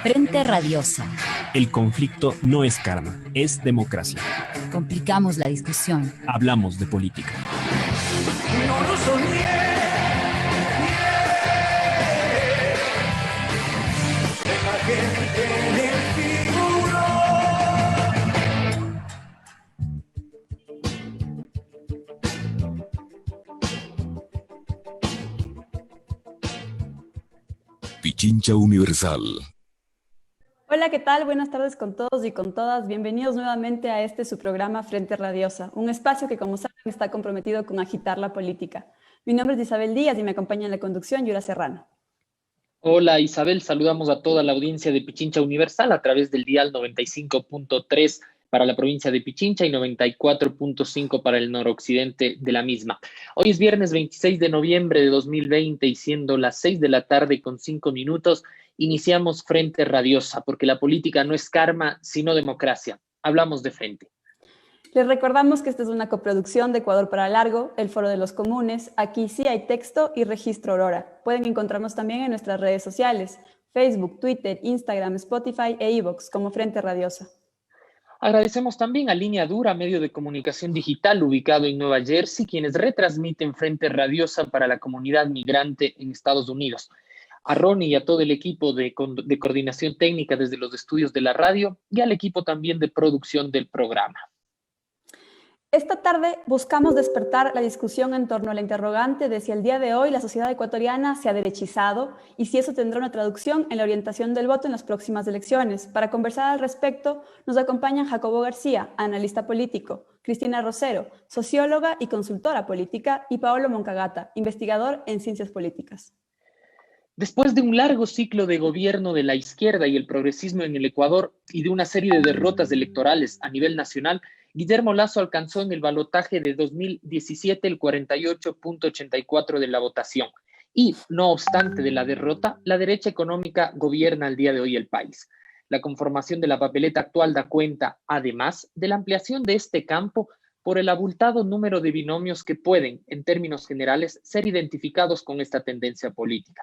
Frente Radiosa. El conflicto no es karma, es democracia. Complicamos la discusión. Hablamos de política. No lo soñé. Deja gente en el figurón. Pichincha Universal. Hola, ¿qué tal? Buenas tardes con todos y con todas. Bienvenidos nuevamente a su programa Frente Radiosa, un espacio que, como saben, está comprometido con agitar la política. Mi nombre es Isabel Díaz y me acompaña en la conducción Yura Serrano. Hola Isabel, saludamos a toda la audiencia de Pichincha Universal a través del dial 95.3 para la provincia de Pichincha y 94.5 para el noroccidente de la misma. Hoy es viernes 26 de noviembre de 2020 y siendo las 6 de la tarde con 5 minutos, iniciamos Frente Radiosa, porque la política no es karma, sino democracia. Hablamos de frente. Les recordamos que esta es una coproducción de Ecuador para Largo, el Foro de los Comunes. Aquí sí hay texto y registro Aurora. Pueden encontrarnos también en nuestras redes sociales, Facebook, Twitter, Instagram, Spotify e iVoox como Frente Radiosa. Agradecemos también a Línea Dura, medio de comunicación digital ubicado en Nueva Jersey, quienes retransmiten Frente Radiosa para la comunidad migrante en Estados Unidos. A Ronnie y a todo el equipo de coordinación técnica desde los estudios de la radio y al equipo también de producción del programa. Esta tarde buscamos despertar la discusión en torno a la interrogante de si el día de hoy la sociedad ecuatoriana se ha derechizado y si eso tendrá una traducción en la orientación del voto en las próximas elecciones. Para conversar al respecto nos acompañan Jacobo García, analista político, Cristina Rosero, socióloga y consultora política, y Paolo Moncagata, investigador en ciencias políticas. Después de un largo ciclo de gobierno de la izquierda y el progresismo en el Ecuador y de una serie de derrotas electorales a nivel nacional, Guillermo Lasso alcanzó en el balotaje de 2017 el 48.84% de la votación. Y, no obstante de la derrota, la derecha económica gobierna al día de hoy el país. La conformación de la papeleta actual da cuenta, además, de la ampliación de este campo por el abultado número de binomios que pueden, en términos generales, ser identificados con esta tendencia política.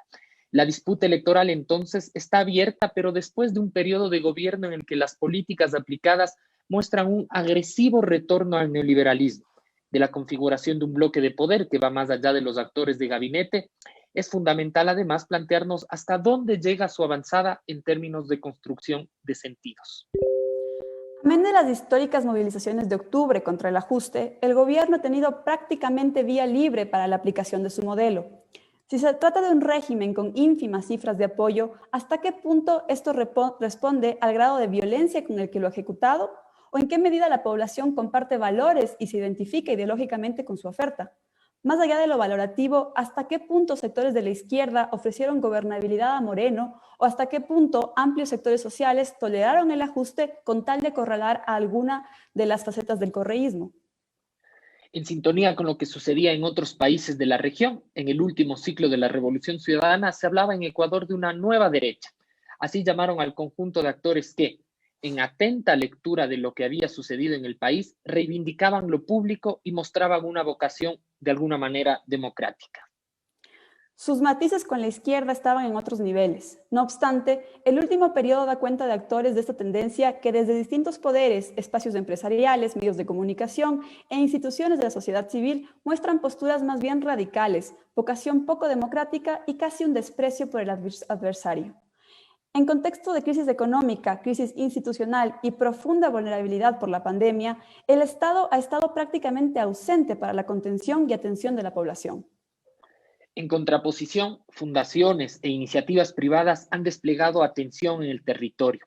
La disputa electoral entonces está abierta, pero después de un periodo de gobierno en el que las políticas aplicadas muestran un agresivo retorno al neoliberalismo, de la configuración de un bloque de poder que va más allá de los actores de gabinete. Es fundamental además plantearnos hasta dónde llega su avanzada en términos de construcción de sentidos. Amén de las históricas movilizaciones de octubre contra el ajuste, el gobierno ha tenido prácticamente vía libre para la aplicación de su modelo. Si se trata de un régimen con ínfimas cifras de apoyo, ¿hasta qué punto esto responde al grado de violencia con el que lo ha ejecutado? ¿O en qué medida la población comparte valores y se identifica ideológicamente con su oferta? Más allá de lo valorativo, ¿hasta qué punto sectores de la izquierda ofrecieron gobernabilidad a Moreno? ¿O hasta qué punto amplios sectores sociales toleraron el ajuste con tal de acorralar a alguna de las facetas del correísmo? En sintonía con lo que sucedía en otros países de la región, en el último ciclo de la Revolución Ciudadana se hablaba en Ecuador de una nueva derecha. Así llamaron al conjunto de actores que, en atenta lectura de lo que había sucedido en el país, reivindicaban lo público y mostraban una vocación de alguna manera democrática. Sus matices con la izquierda estaban en otros niveles. No obstante, el último periodo da cuenta de actores de esta tendencia que desde distintos poderes, espacios empresariales, medios de comunicación e instituciones de la sociedad civil muestran posturas más bien radicales, vocación poco democrática y casi un desprecio por el adversario. En contexto de crisis económica, crisis institucional y profunda vulnerabilidad por la pandemia, el Estado ha estado prácticamente ausente para la contención y atención de la población. En contraposición, fundaciones e iniciativas privadas han desplegado atención en el territorio.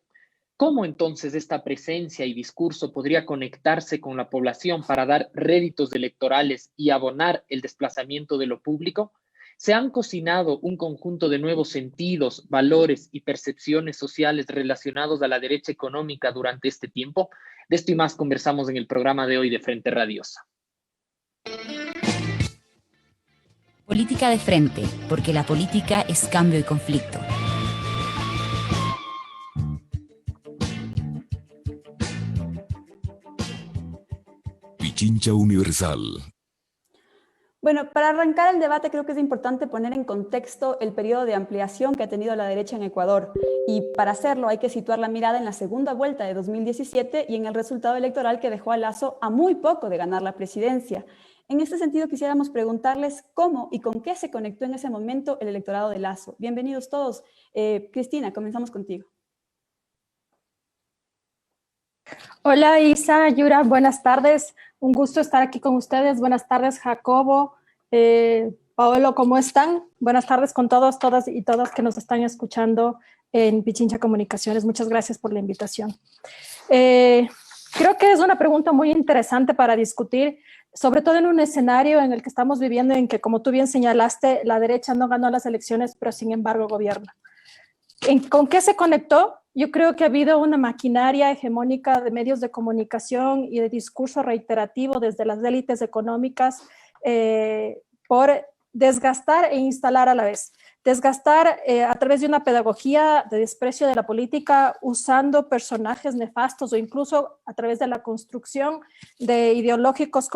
¿Cómo entonces esta presencia y discurso podría conectarse con la población para dar réditos electorales y abonar el desplazamiento de lo público? Se han cocinado un conjunto de nuevos sentidos, valores y percepciones sociales relacionados a la derecha económica durante este tiempo. De esto y más conversamos en el programa de hoy de Frente Radiosa. Política de frente, porque la política es cambio y conflicto. Pichincha Universal. Bueno, para arrancar el debate creo que es importante poner en contexto el periodo de ampliación que ha tenido la derecha en Ecuador. Y para hacerlo hay que situar la mirada en la segunda vuelta de 2017 y en el resultado electoral que dejó a Lasso a muy poco de ganar la presidencia. En este sentido quisiéramos preguntarles cómo y con qué se conectó en ese momento el electorado de Lasso. Bienvenidos todos. Cristina, comenzamos contigo. Hola Isa, Yura, buenas tardes. Un gusto estar aquí con ustedes. Buenas tardes, Jacobo, Paolo, ¿cómo están? Buenas tardes con todos, todas y todas que nos están escuchando en Pichincha Comunicaciones. Muchas gracias por la invitación. Creo que es una pregunta muy interesante para discutir, sobre todo en un escenario en el que estamos viviendo, en que, como tú bien señalaste, la derecha no ganó las elecciones, pero sin embargo gobierna. ¿Con qué se conectó? Yo creo que ha habido una maquinaria hegemónica de medios de comunicación y de discurso reiterativo desde las élites económicas por desgastar e instalar a la vez. Desgastar a través de una pedagogía de desprecio de la política, usando personajes nefastos o incluso a través de la construcción de ideológicos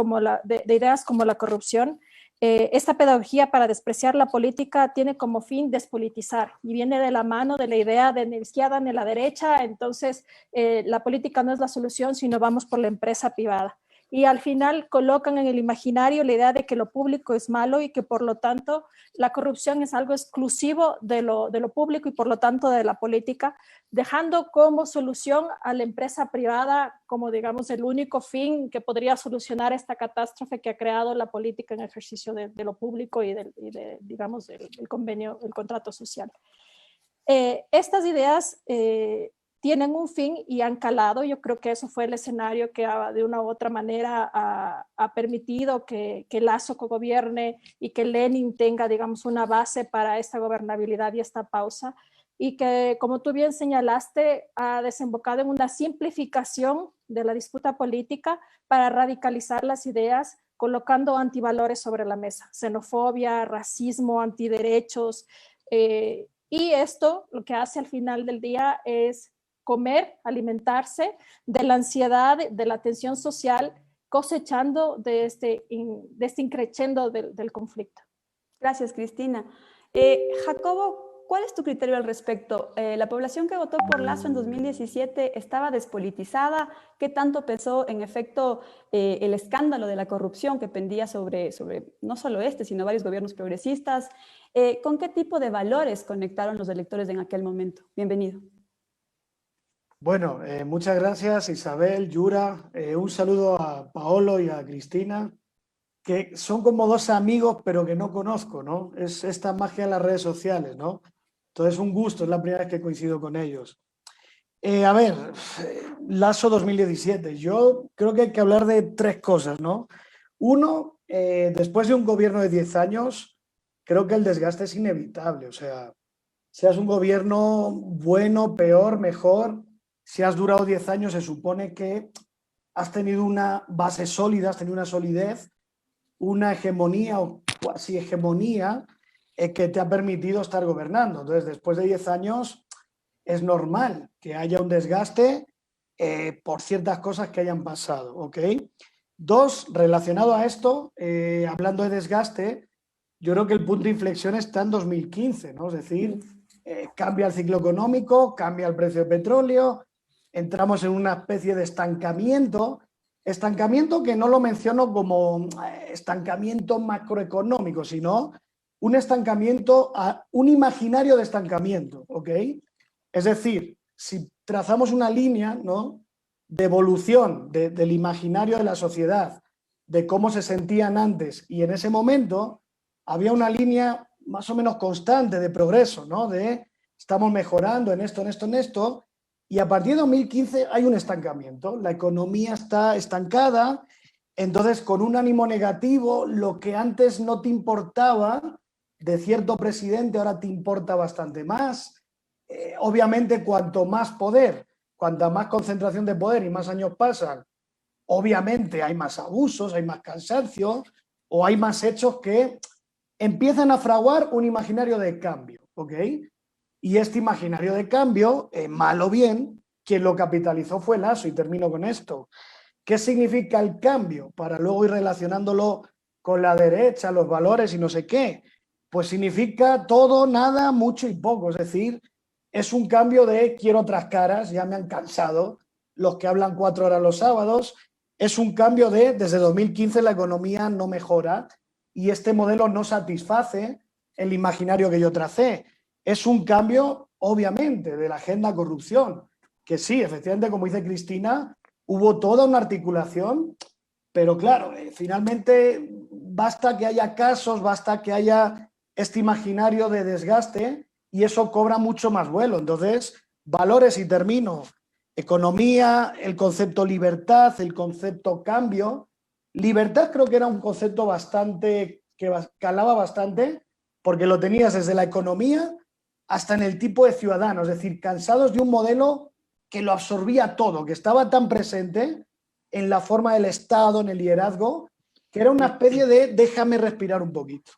de ideas como la corrupción. Esta pedagogía para despreciar la política tiene como fin despolitizar y viene de la mano de la idea de ni la izquierda ni la derecha, entonces la política no es la solución, sino vamos por la empresa privada. Y al final colocan en el imaginario la idea de que lo público es malo y que por lo tanto la corrupción es algo exclusivo de lo público y por lo tanto de la política, dejando como solución a la empresa privada como, digamos, el único fin que podría solucionar esta catástrofe que ha creado la política en ejercicio de lo público y digamos, el convenio, el contrato social. Estas ideas tienen un fin y han calado. Yo creo que eso fue el escenario que de una u otra manera ha permitido que Lasso cogobierne y que Lenin tenga, digamos, una base para esta gobernabilidad y esta pausa, y que, como tú bien señalaste, ha desembocado en una simplificación de la disputa política para radicalizar las ideas, colocando antivalores sobre la mesa, xenofobia, racismo, antiderechos, y esto lo que hace al final del día es comer, alimentarse de la ansiedad, de la tensión social, cosechando de este increciendo del conflicto. Gracias, Cristina. Jacobo, ¿cuál es tu criterio al respecto? ¿La población que votó por Lasso en 2017 estaba despolitizada? ¿Qué tanto pesó, en efecto, el escándalo de la corrupción que pendía sobre no solo sino varios gobiernos progresistas? ¿Con qué tipo de valores conectaron los electores en aquel momento? Bienvenido. Bueno, muchas gracias Isabel, Yura, un saludo a Paolo y a Cristina, que son como dos amigos pero que no conozco, ¿no? Es esta magia en las redes sociales, ¿no? Entonces un gusto, es la primera vez que coincido con ellos. A ver, Lasso 2017, yo creo que hay que hablar de tres cosas, ¿no? Uno, después de un gobierno de 10 años, creo que el desgaste es inevitable, o sea, seas un gobierno bueno, peor, mejor. Si has durado 10 años, se supone que has tenido una base sólida, has tenido una solidez, una hegemonía o cuasi hegemonía que te ha permitido estar gobernando. Entonces, después de 10 años, es normal que haya un desgaste por ciertas cosas que hayan pasado, ¿ok? Dos, relacionado a esto, hablando de desgaste, yo creo que el punto de inflexión está en 2015, ¿no? Es decir, cambia el ciclo económico, cambia el precio de petróleo, entramos en una especie de estancamiento que no lo menciono como estancamiento macroeconómico, sino un estancamiento, un imaginario de estancamiento, ¿ok? Es decir, si trazamos una línea, ¿no?, de evolución del imaginario de la sociedad, de cómo se sentían antes, y en ese momento había una línea más o menos constante de progreso, ¿no?, de estamos mejorando en esto, en esto, en esto. Y a partir de 2015 hay un estancamiento, la economía está estancada, entonces con un ánimo negativo, lo que antes no te importaba de cierto presidente ahora te importa bastante más. Obviamente cuanto más poder, cuanta más concentración de poder y más años pasan, obviamente hay más abusos, hay más cansancio o hay más hechos que empiezan a fraguar un imaginario de cambio, ¿ok? Y este imaginario de cambio, mal o bien, quien lo capitalizó fue Lasso, y termino con esto. ¿Qué significa el cambio? Para luego ir relacionándolo con la derecha, los valores y no sé qué, pues significa todo, nada, mucho y poco. Es decir, es un cambio de quiero otras caras, ya me han cansado los que hablan 4 horas los sábados. Es un cambio de desde 2015 la economía no mejora y este modelo no satisface el imaginario que yo tracé. Es un cambio, obviamente, de la agenda corrupción, que sí, efectivamente, como dice Cristina, hubo toda una articulación, pero claro, finalmente basta que haya casos, basta que haya este imaginario de desgaste y eso cobra mucho más vuelo. Entonces, valores, y termino, economía, el concepto libertad, el concepto cambio. Libertad creo que era un concepto bastante, que calaba bastante, porque lo tenías desde la economía hasta en el tipo de ciudadano, es decir, cansados de un modelo que lo absorbía todo, que estaba tan presente en la forma del Estado, en el liderazgo, que era una especie de déjame respirar un poquito.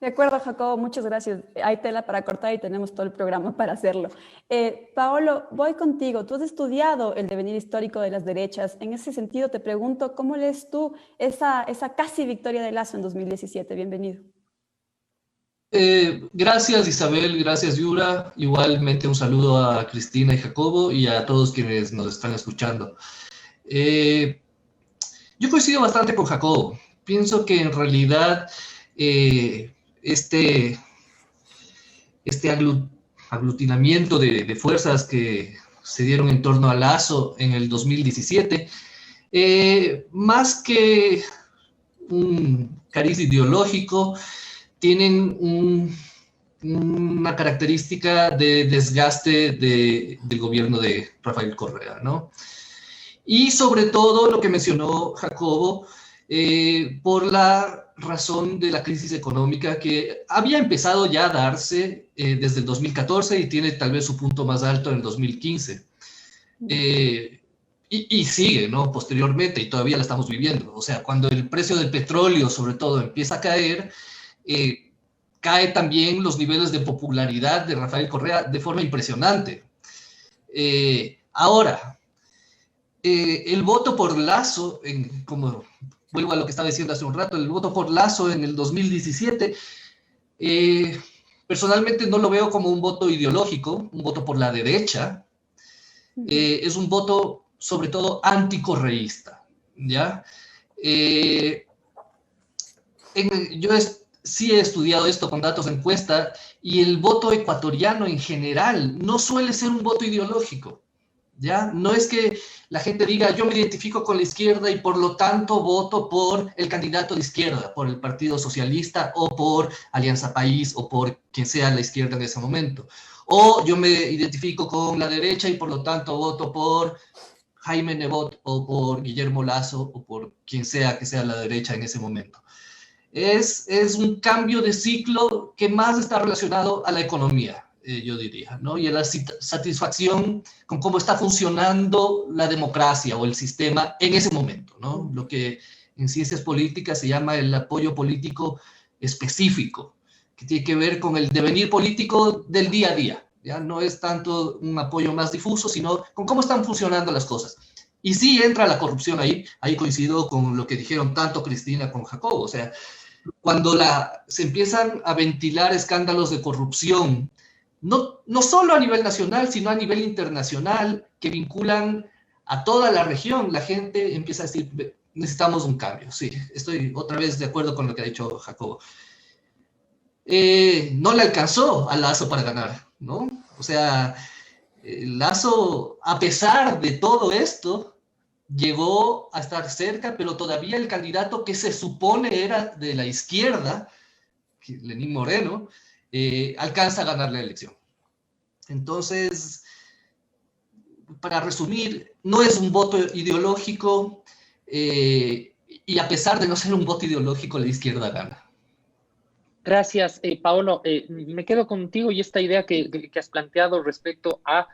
De acuerdo, Jacobo, muchas gracias. Hay tela para cortar y tenemos todo el programa para hacerlo. Paolo, voy contigo. Tú has estudiado el devenir histórico de las derechas. En ese sentido, te pregunto, ¿cómo lees tú esa casi victoria de Lasso en 2017? Bienvenido. Gracias, Isabel, gracias, Yura. Igualmente un saludo a Cristina y Jacobo y a todos quienes nos están escuchando. Yo coincido bastante con Jacobo. Pienso que en realidad este aglutinamiento de fuerzas que se dieron en torno a Lasso en el 2017, más que un cariz ideológico, tienen una característica de desgaste del gobierno de Rafael Correa, ¿no? Y sobre todo lo que mencionó Jacobo, por la razón de la crisis económica que había empezado ya a darse desde el 2014 y tiene tal vez su punto más alto en el 2015. Y sigue, ¿no? Posteriormente, y todavía la estamos viviendo. O sea, cuando el precio del petróleo, sobre todo, empieza a caer, cae también los niveles de popularidad de Rafael Correa de forma impresionante. Ahora, el voto por Lasso, como vuelvo a lo que estaba diciendo hace un rato, el voto por Lasso en el 2017, personalmente no lo veo como un voto ideológico, un voto por la derecha, es un voto sobre todo anticorreísta, ¿ya? Yo sí he estudiado esto con datos de encuesta y el voto ecuatoriano en general no suele ser un voto ideológico, ¿ya? No es que la gente diga yo me identifico con la izquierda y por lo tanto voto por el candidato de izquierda, por el Partido Socialista o por Alianza País o por quien sea la izquierda en ese momento. O yo me identifico con la derecha y por lo tanto voto por Jaime Nebot o por Guillermo Lasso o por quien sea que sea la derecha en ese momento. Es un cambio de ciclo que más está relacionado a la economía, yo diría, ¿no? Y a la satisfacción con cómo está funcionando la democracia o el sistema en ese momento, ¿no? Lo que en ciencias políticas se llama el apoyo político específico, que tiene que ver con el devenir político del día a día, ¿ya? No es tanto un apoyo más difuso, sino con cómo están funcionando las cosas. Y sí entra la corrupción ahí coincido con lo que dijeron tanto Cristina como Jacobo, o sea, cuando se empiezan a ventilar escándalos de corrupción, no solo a nivel nacional, sino a nivel internacional, que vinculan a toda la región, la gente empieza a decir, necesitamos un cambio. Sí, estoy otra vez de acuerdo con lo que ha dicho Jacobo. No le alcanzó a Lasso para ganar, ¿no? O sea, Lasso, a pesar de todo esto, llegó a estar cerca, pero todavía el candidato que se supone era de la izquierda, Lenín Moreno, alcanza a ganar la elección. Entonces, para resumir, no es un voto ideológico y a pesar de no ser un voto ideológico, la izquierda gana. Gracias, Paolo. Me quedo contigo y esta idea que has planteado respecto a,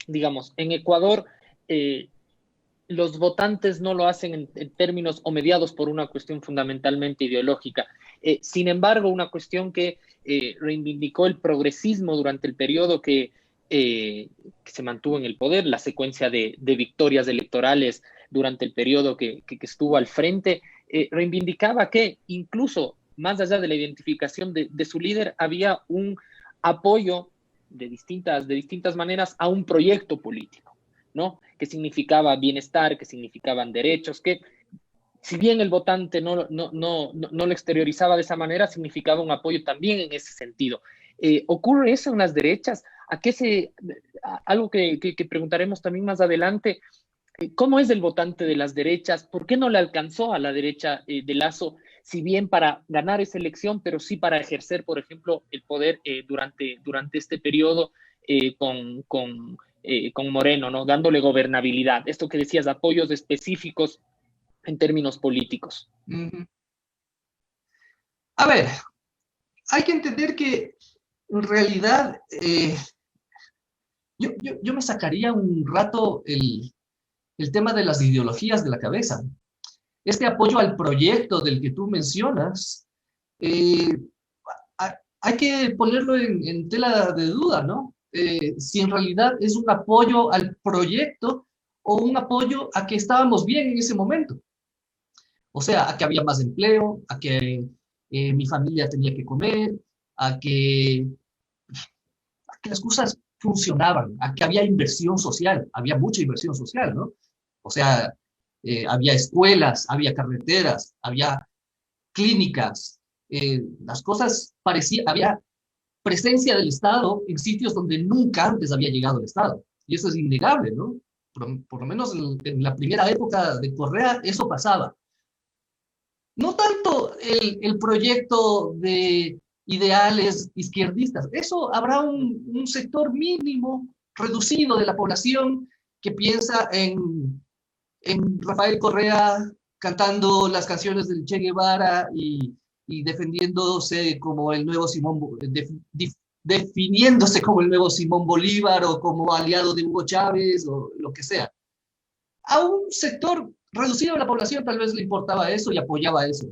digamos, en Ecuador, los votantes no lo hacen en términos o mediados por una cuestión fundamentalmente ideológica. Sin embargo, una cuestión que reivindicó el progresismo durante el periodo que se mantuvo en el poder, la secuencia de victorias electorales durante el periodo que estuvo al frente, reivindicaba que incluso más allá de la identificación de su líder, había un apoyo de distintas maneras a un proyecto político, ¿no? Que significaba bienestar, que significaban derechos, que si bien el votante no lo exteriorizaba de esa manera, significaba un apoyo también en ese sentido. ¿Ocurre eso en las derechas? Algo que preguntaremos también más adelante, ¿cómo es el votante de las derechas? ¿Por qué no le alcanzó a la derecha de Lasso, si bien para ganar esa elección, pero sí para ejercer, por ejemplo, el poder durante este periodo con Moreno, ¿no? Dándole gobernabilidad? Esto que decías, apoyos específicos en términos políticos. A ver, hay que entender que en realidad yo me sacaría un rato el tema de las ideologías de la cabeza. Este apoyo al proyecto del que tú mencionas, hay que ponerlo en tela de duda, ¿no? Si en realidad es un apoyo al proyecto o un apoyo a que estábamos bien en ese momento. O sea, a que había más empleo, a que mi familia tenía que comer, a que las cosas funcionaban, a que había inversión social, había mucha inversión social, ¿no? O sea, había escuelas, había carreteras, había clínicas, las cosas parecían, había presencia del Estado en sitios donde nunca antes había llegado el Estado. Y eso es innegable, ¿no? Por lo menos en la primera época de Correa eso pasaba. No tanto el proyecto de ideales izquierdistas, eso habrá un sector mínimo, reducido de la población que piensa en Rafael Correa cantando las canciones del Che Guevara y defendiéndose como el nuevo definiéndose como el nuevo Simón Bolívar o como aliado de Hugo Chávez o lo que sea. A un sector reducido de la población tal vez le importaba eso y apoyaba eso.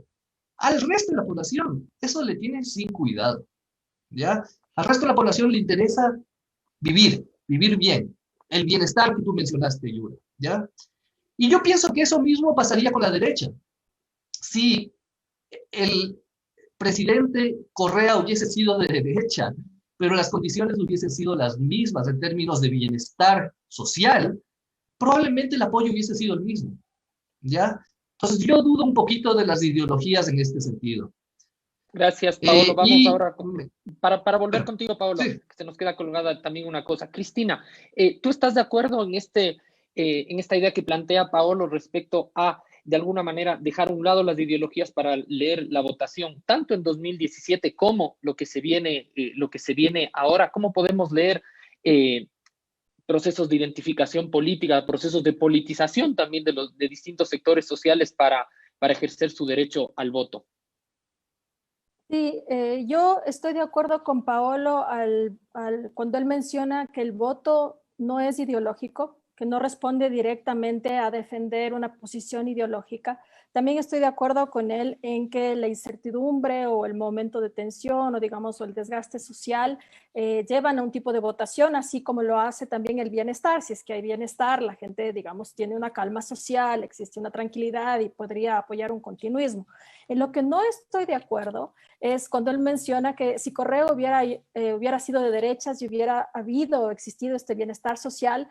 Al resto de la población, eso le tiene sin cuidado, ¿ya? Al resto de la población le interesa vivir bien, el bienestar que tú mencionaste, Yura, ¿ya? Y yo pienso que eso mismo pasaría con la derecha. Si el presidente Correa hubiese sido de derecha, pero las condiciones hubiesen sido las mismas en términos de bienestar social, probablemente el apoyo hubiese sido el mismo, ¿ya? Entonces yo dudo un poquito de las ideologías en este sentido. Gracias, Paolo. Vamos ahora, para volver contigo, Paolo, sí, que se nos queda colgada también una cosa. Cristina, ¿tú estás de acuerdo en esta idea que plantea Paolo respecto a, de alguna manera, dejar a un lado las ideologías para leer la votación, tanto en 2017 como lo que se viene ahora? ¿Cómo podemos leer procesos de identificación política, procesos de politización también de distintos sectores sociales para ejercer su derecho al voto? Sí, yo estoy de acuerdo con Paolo cuando él menciona que el voto no es ideológico, que no responde directamente a defender una posición ideológica. También estoy de acuerdo con él en que la incertidumbre o el momento de tensión o digamos o el desgaste social llevan a un tipo de votación, así como lo hace también el bienestar. Si es que hay bienestar, la gente digamos tiene una calma social, existe una tranquilidad y podría apoyar un continuismo. En lo que no estoy de acuerdo es cuando él menciona que si Correa hubiera sido de derechas y hubiera existido este bienestar social,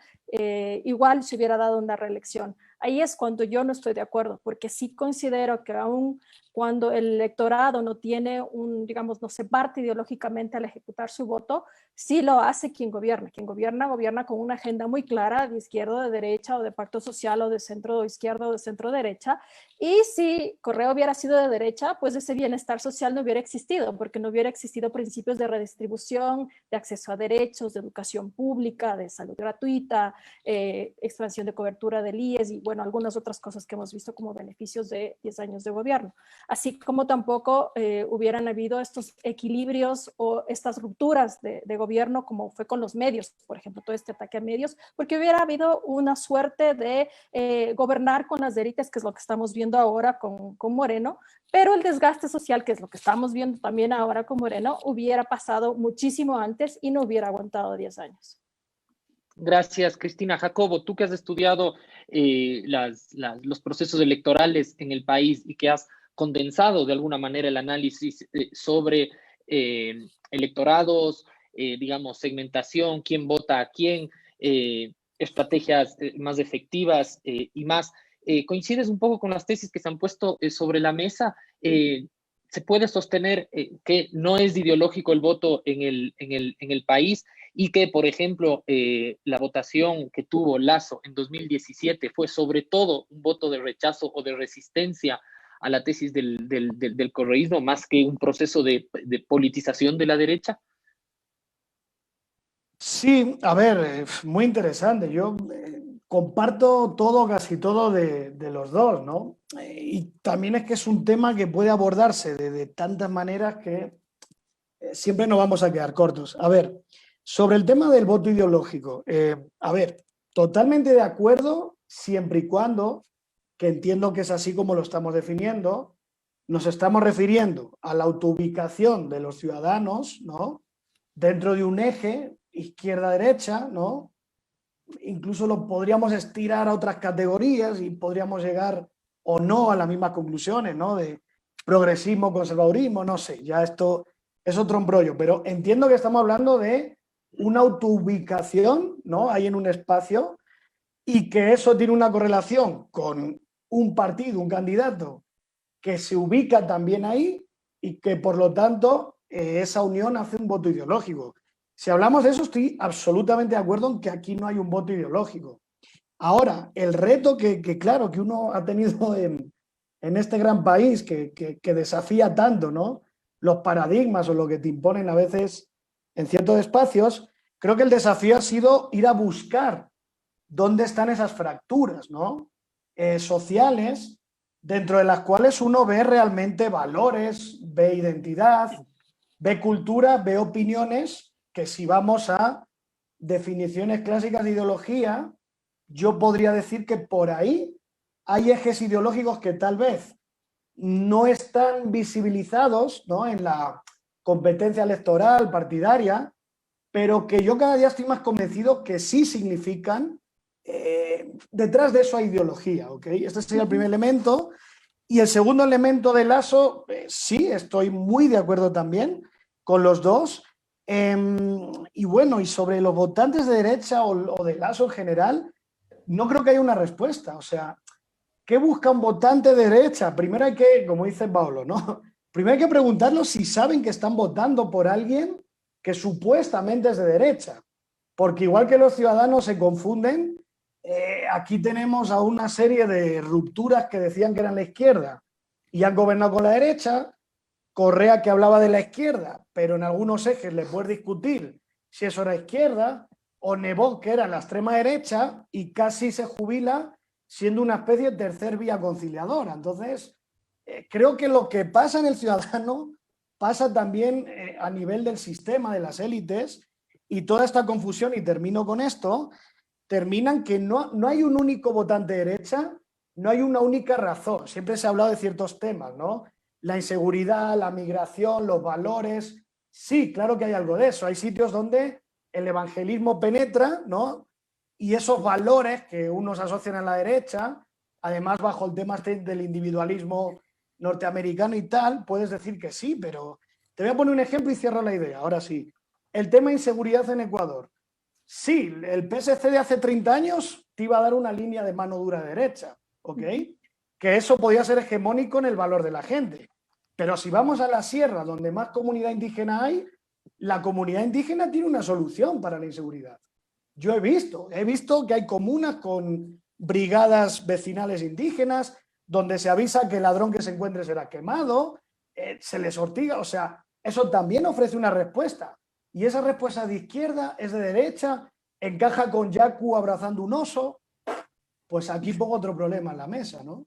igual se hubiera dado una reelección. Ahí es cuando yo no estoy de acuerdo, porque sí considero que aún cuando el electorado no tiene digamos, no se parte ideológicamente al ejecutar su voto, sí lo hace quien gobierna. Quien gobierna con una agenda muy clara de izquierda, de derecha, o de pacto social, o de centro izquierda, o de centro derecha. Y si Correa hubiera sido de derecha, pues ese bienestar social no hubiera existido, porque no hubiera existido principios de redistribución, de acceso a derechos, de educación pública, de salud gratuita, expansión de cobertura del IES y bueno, algunas otras cosas que hemos visto como beneficios de 10 años de gobierno. Así como tampoco hubieran habido estos equilibrios o estas rupturas de gobierno como fue con los medios, por ejemplo, todo este ataque a medios, porque hubiera habido una suerte de gobernar con las élites, que es lo que estamos viendo ahora con Moreno, pero el desgaste social, que es lo que estamos viendo también ahora con Moreno, hubiera pasado muchísimo antes y no hubiera aguantado 10 años. Gracias, Cristina. Jacobo, tú que has estudiado los procesos electorales en el país y que has condensado de alguna manera el análisis sobre electorados, digamos, segmentación, quién vota a quién, estrategias más efectivas y más. ¿Coincides un poco con las tesis que se han puesto sobre la mesa? ¿Se puede sostener que no es ideológico el voto en el país y que, por ejemplo, la votación que tuvo Lasso en 2017 fue sobre todo un voto de rechazo o de resistencia a la tesis del correísmo más que un proceso de politización de la derecha? Sí, a ver, muy interesante. Yo comparto todo, casi todo de los dos, ¿no? Y también es que es un tema que puede abordarse de tantas maneras que siempre nos vamos a quedar cortos. A ver, sobre el tema del voto ideológico, a ver, totalmente de acuerdo siempre y cuando, que entiendo que es así como lo estamos definiendo, nos estamos refiriendo a la autoubicación de los ciudadanos, ¿no? Dentro de un eje izquierda-derecha, ¿no? Incluso lo podríamos estirar a otras categorías y podríamos llegar o no a las mismas conclusiones, ¿no? De progresismo, conservadurismo, no sé, ya esto es otro embrollo, pero entiendo que estamos hablando de una autoubicación, ¿no? Ahí en un espacio y que eso tiene una correlación con un partido, un candidato que se ubica también ahí y que por lo tanto esa unión hace un voto ideológico. Si hablamos de eso, estoy absolutamente de acuerdo en que aquí no hay un voto ideológico. Ahora, el reto claro, que uno ha tenido en este gran país que desafía tanto, ¿no? Los paradigmas o lo que te imponen a veces en ciertos espacios, creo que el desafío ha sido ir a buscar dónde están esas fracturas, ¿no? Sociales, dentro de las cuales uno ve realmente valores, ve identidad, ve cultura, ve opiniones, que si vamos a definiciones clásicas de ideología, yo podría decir que por ahí hay ejes ideológicos que tal vez no están visibilizados, ¿no? En la competencia electoral, partidaria, pero que yo cada día estoy más convencido que sí significan, detrás de eso hay ideología, ¿ok? Este sería el primer elemento. Y el segundo elemento de Lasso, sí, estoy muy de acuerdo también con los dos. Y bueno, y sobre los votantes de derecha o de Lasso en general, no creo que haya una respuesta. O sea, ¿qué busca un votante de derecha? Primero hay que, como dice Pablo, ¿no? Primero hay que preguntarlos si saben que están votando por alguien que supuestamente es de derecha. Porque igual que los ciudadanos se confunden, aquí tenemos a una serie de rupturas que decían que eran la izquierda y han gobernado con la derecha. Correa, que hablaba de la izquierda, pero en algunos ejes le puedes discutir si eso era izquierda, o Nebot, que era la extrema derecha, y casi se jubila siendo una especie de tercer vía conciliadora. Entonces, creo que lo que pasa en el ciudadano pasa también a nivel del sistema, de las élites, y toda esta confusión, y termino con esto, terminan que no hay un único votante de derecha, no hay una única razón. Siempre se ha hablado de ciertos temas, ¿no? La inseguridad, la migración, los valores. Sí, claro que hay algo de eso. Hay sitios donde el evangelismo penetra, ¿no? Y esos valores que unos asocian a la derecha, además bajo el tema del individualismo norteamericano y tal, puedes decir que sí, pero te voy a poner un ejemplo y cierro la idea. Ahora sí. El tema de inseguridad en Ecuador. Sí, el PSC de hace 30 años te iba a dar una línea de mano dura derecha, ¿ok? Que eso podía ser hegemónico en el valor de la gente. Pero si vamos a la sierra, donde más comunidad indígena hay, la comunidad indígena tiene una solución para la inseguridad. Yo he visto que hay comunas con brigadas vecinales indígenas, donde se avisa que el ladrón que se encuentre será quemado, se les ortiga, o sea, eso también ofrece una respuesta. Y esa respuesta de izquierda es de derecha, encaja con Yaku abrazando un oso, pues aquí pongo otro problema en la mesa, ¿no?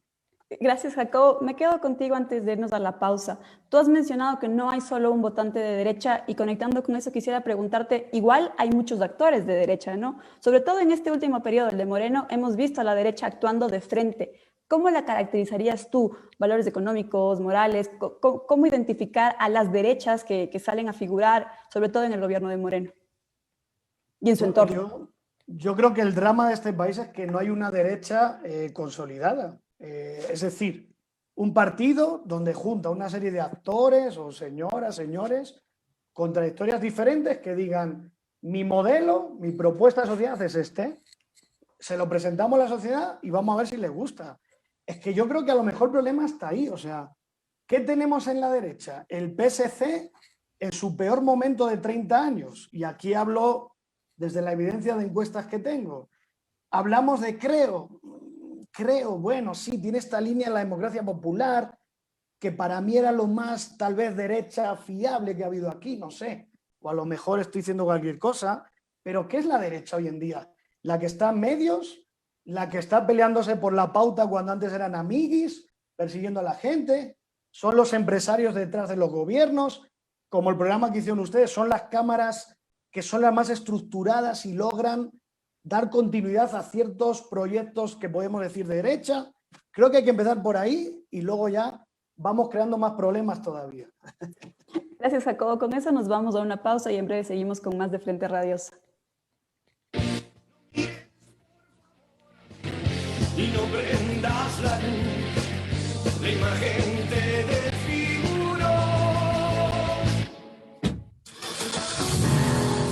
Gracias, Jacobo. Me quedo contigo antes de irnos a la pausa. Tú has mencionado que no hay solo un votante de derecha y conectando con eso quisiera preguntarte, igual hay muchos actores de derecha, ¿no? Sobre todo en este último periodo, el de Moreno, hemos visto a la derecha actuando de frente. ¿Cómo la caracterizarías tú? ¿Valores económicos, morales? ¿Cómo identificar a las derechas que salen a figurar, sobre todo en el gobierno de Moreno y en su entorno? Yo creo que el drama de este país es que no hay una derecha consolidada. Es decir, un partido donde junta una serie de actores o señoras, señores, con trayectorias diferentes que digan, mi modelo, mi propuesta de sociedad es este, se lo presentamos a la sociedad y vamos a ver si les gusta. Es que yo creo que a lo mejor el problema está ahí. O sea, ¿qué tenemos en la derecha? El PSC en su peor momento de 30 años. Y aquí hablo desde la evidencia de encuestas que tengo. Hablamos de creo, bueno, sí, tiene esta línea en la democracia popular, que para mí era lo más, tal vez, derecha fiable que ha habido aquí, no sé. O a lo mejor estoy diciendo cualquier cosa. Pero ¿qué es la derecha hoy en día? ¿La que está en medios? ¿La que está peleándose por la pauta cuando antes eran amiguis, persiguiendo a la gente? ¿Son los empresarios detrás de los gobiernos? Como el programa que hicieron ustedes, ¿son las cámaras que son las más estructuradas y logran dar continuidad a ciertos proyectos que podemos decir de derecha? Creo que hay que empezar por ahí y luego ya vamos creando más problemas todavía. Gracias, Jacobo. Con eso nos vamos a una pausa y en breve seguimos con más de Frente Radiosa. Y no prendas la luz, la imagen te desfiguró.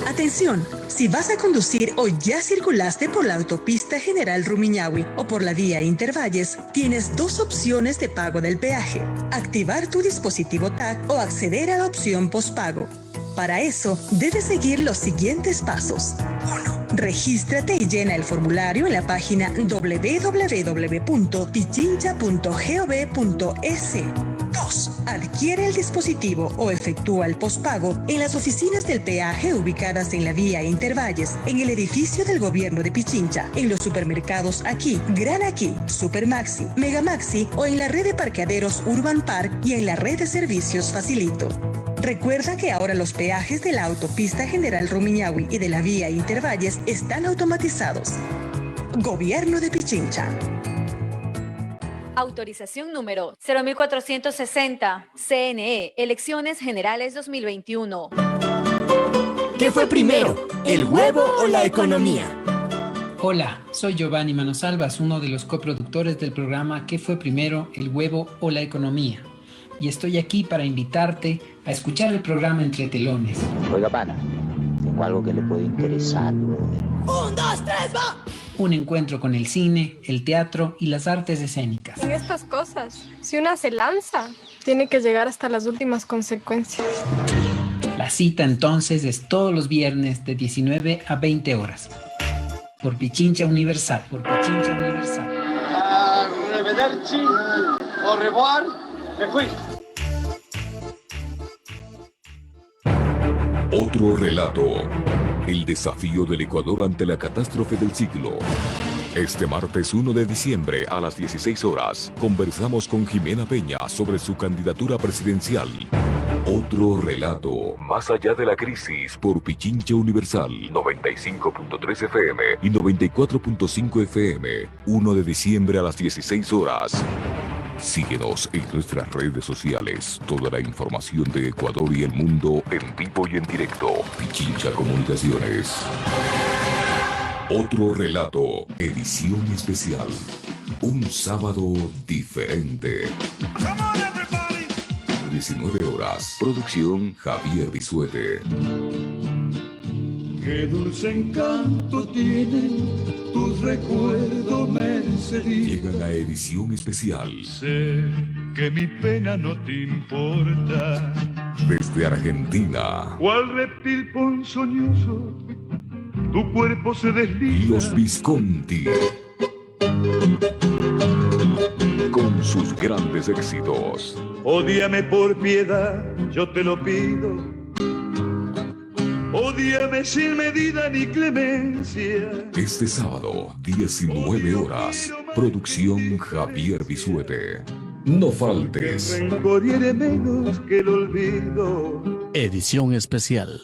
Atención, si vas a conducir o ya circulaste por la autopista General Rumiñahui o por la vía Intervalles, tienes dos opciones de pago del peaje: activar tu dispositivo TAC o acceder a la opción postpago. Para eso, debes seguir los siguientes pasos. 1. Regístrate y llena el formulario en la página www.pichincha.gov.es. 2. Adquiere el dispositivo o efectúa el postpago en las oficinas del peaje ubicadas en la vía Intervalles, en el edificio del gobierno de Pichincha, en los supermercados Aquí, Gran Aquí, Supermaxi, Megamaxi o en la red de parqueaderos Urban Park y en la red de servicios Facilito. Recuerda que ahora los peajes de la autopista General Rumiñahui y de la vía Intervalles están automatizados. Gobierno de Pichincha. Autorización número 01460, CNE, Elecciones Generales 2021. ¿Qué fue primero, el huevo o la economía? Hola, soy Giovanni Manosalvas, uno de los coproductores del programa ¿Qué fue primero, el huevo o la economía? Y estoy aquí para invitarte a escuchar el programa Entre Telones. Oiga, pana, tengo algo que le puede interesar. 1, 2, 3, va. Un encuentro con el cine, el teatro y las artes escénicas. En estas cosas, si una se lanza, tiene que llegar hasta las últimas consecuencias. La cita entonces es todos los viernes de 19 a 20 horas. Por Pichincha Universal, por Pichincha Universal. Arrivederci, au revoir, me fui. Otro relato. El desafío del Ecuador ante la catástrofe del siglo. Este martes 1 de diciembre a las 16 horas conversamos con Jimena Peña sobre su candidatura presidencial. Otro relato. Más allá de la crisis por Pichincha Universal 95.3 FM y 94.5 FM. 1 de diciembre a las 16 horas. Síguenos en nuestras redes sociales. Toda la información de Ecuador y el mundo en vivo y en directo. Pichincha Comunicaciones. Otro relato. Edición especial. Un sábado diferente. 19 horas. Producción Javier Bisuete. Qué dulce encanto tienen tus recuerdos, Mercedes. Llega la edición especial. Sé que mi pena no te importa. Desde Argentina. Cual reptil ponzoñoso, tu cuerpo se desliza. Los Visconti. Con sus grandes éxitos. Ódiame por piedad, yo te lo pido. Ódiame sin medida ni clemencia. Este sábado, 19 horas. Producción Javier Bisuete. No faltes. El rencor hiere menos que el olvido. Edición especial.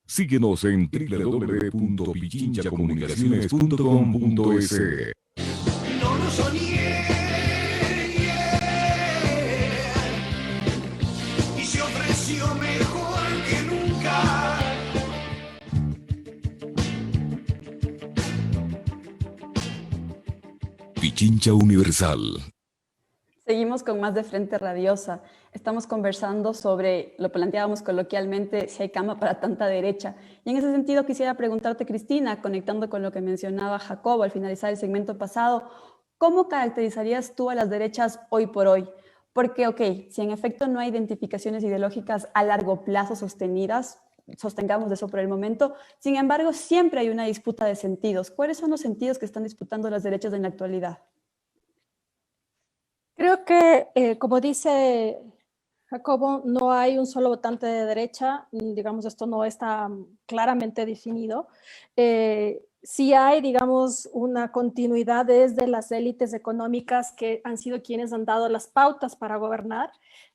Síguenos en www.pichinchacomunicaciones.com.es. No lo soñé. Y se ofreció mejor que nunca. Pichincha Universal. Seguimos con más de Frente Radiosa. Estamos conversando sobre, lo planteábamos coloquialmente, si hay cama para tanta derecha. Y en ese sentido quisiera preguntarte, Cristina, conectando con lo que mencionaba Jacobo al finalizar el segmento pasado, ¿cómo caracterizarías tú a las derechas hoy por hoy? Porque, ok, si en efecto no hay identificaciones ideológicas a largo plazo sostenidas, sostengamos eso por el momento, sin embargo, siempre hay una disputa de sentidos. ¿Cuáles son los sentidos que están disputando las derechas en la actualidad? Creo que, como dice Jacobo, no hay un solo votante de derecha, digamos, esto no está claramente definido. Sí hay, digamos, una continuidad desde las élites económicas que han sido quienes han dado las pautas para gobernar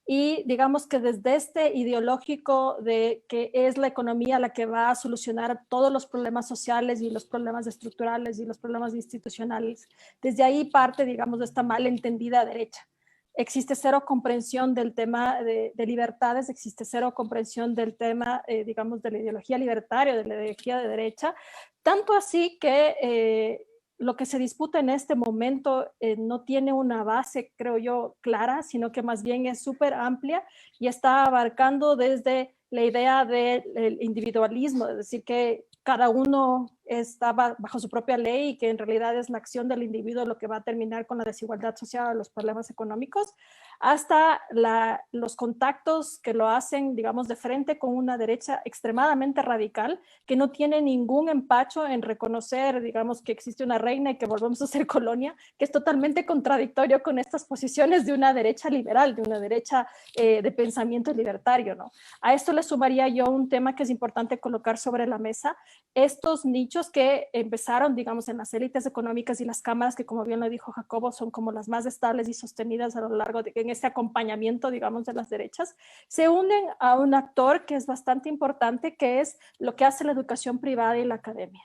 y digamos que desde este ideológico de que es la economía la que va a solucionar todos los problemas sociales y los problemas estructurales y los problemas institucionales, desde ahí parte, digamos, de esta malentendida derecha. Existe cero comprensión del tema de libertades, existe cero comprensión del tema, digamos, de la ideología libertaria, de la ideología de derecha, tanto así que lo que se disputa en este momento no tiene una base, creo yo, clara, sino que más bien es súper amplia y está abarcando desde la idea del individualismo, es decir, que cada uno está bajo su propia ley y que en realidad es la acción del individuo lo que va a terminar con la desigualdad social o los problemas económicos, hasta los contactos que lo hacen, digamos, de frente con una derecha extremadamente radical que no tiene ningún empacho en reconocer, digamos, que existe una reina y que volvemos a ser colonia, que es totalmente contradictorio con estas posiciones de una derecha liberal, de una derecha de pensamiento libertario, ¿no? A esto le sumaría yo un tema que es importante colocar sobre la mesa, estos nichos que empezaron, digamos, en las élites económicas y las cámaras, que como bien lo dijo Jacobo, son como las más estables y sostenidas a lo largo de en este acompañamiento, digamos, de las derechas, se unen a un actor que es bastante importante, que es lo que hace la educación privada y la academia.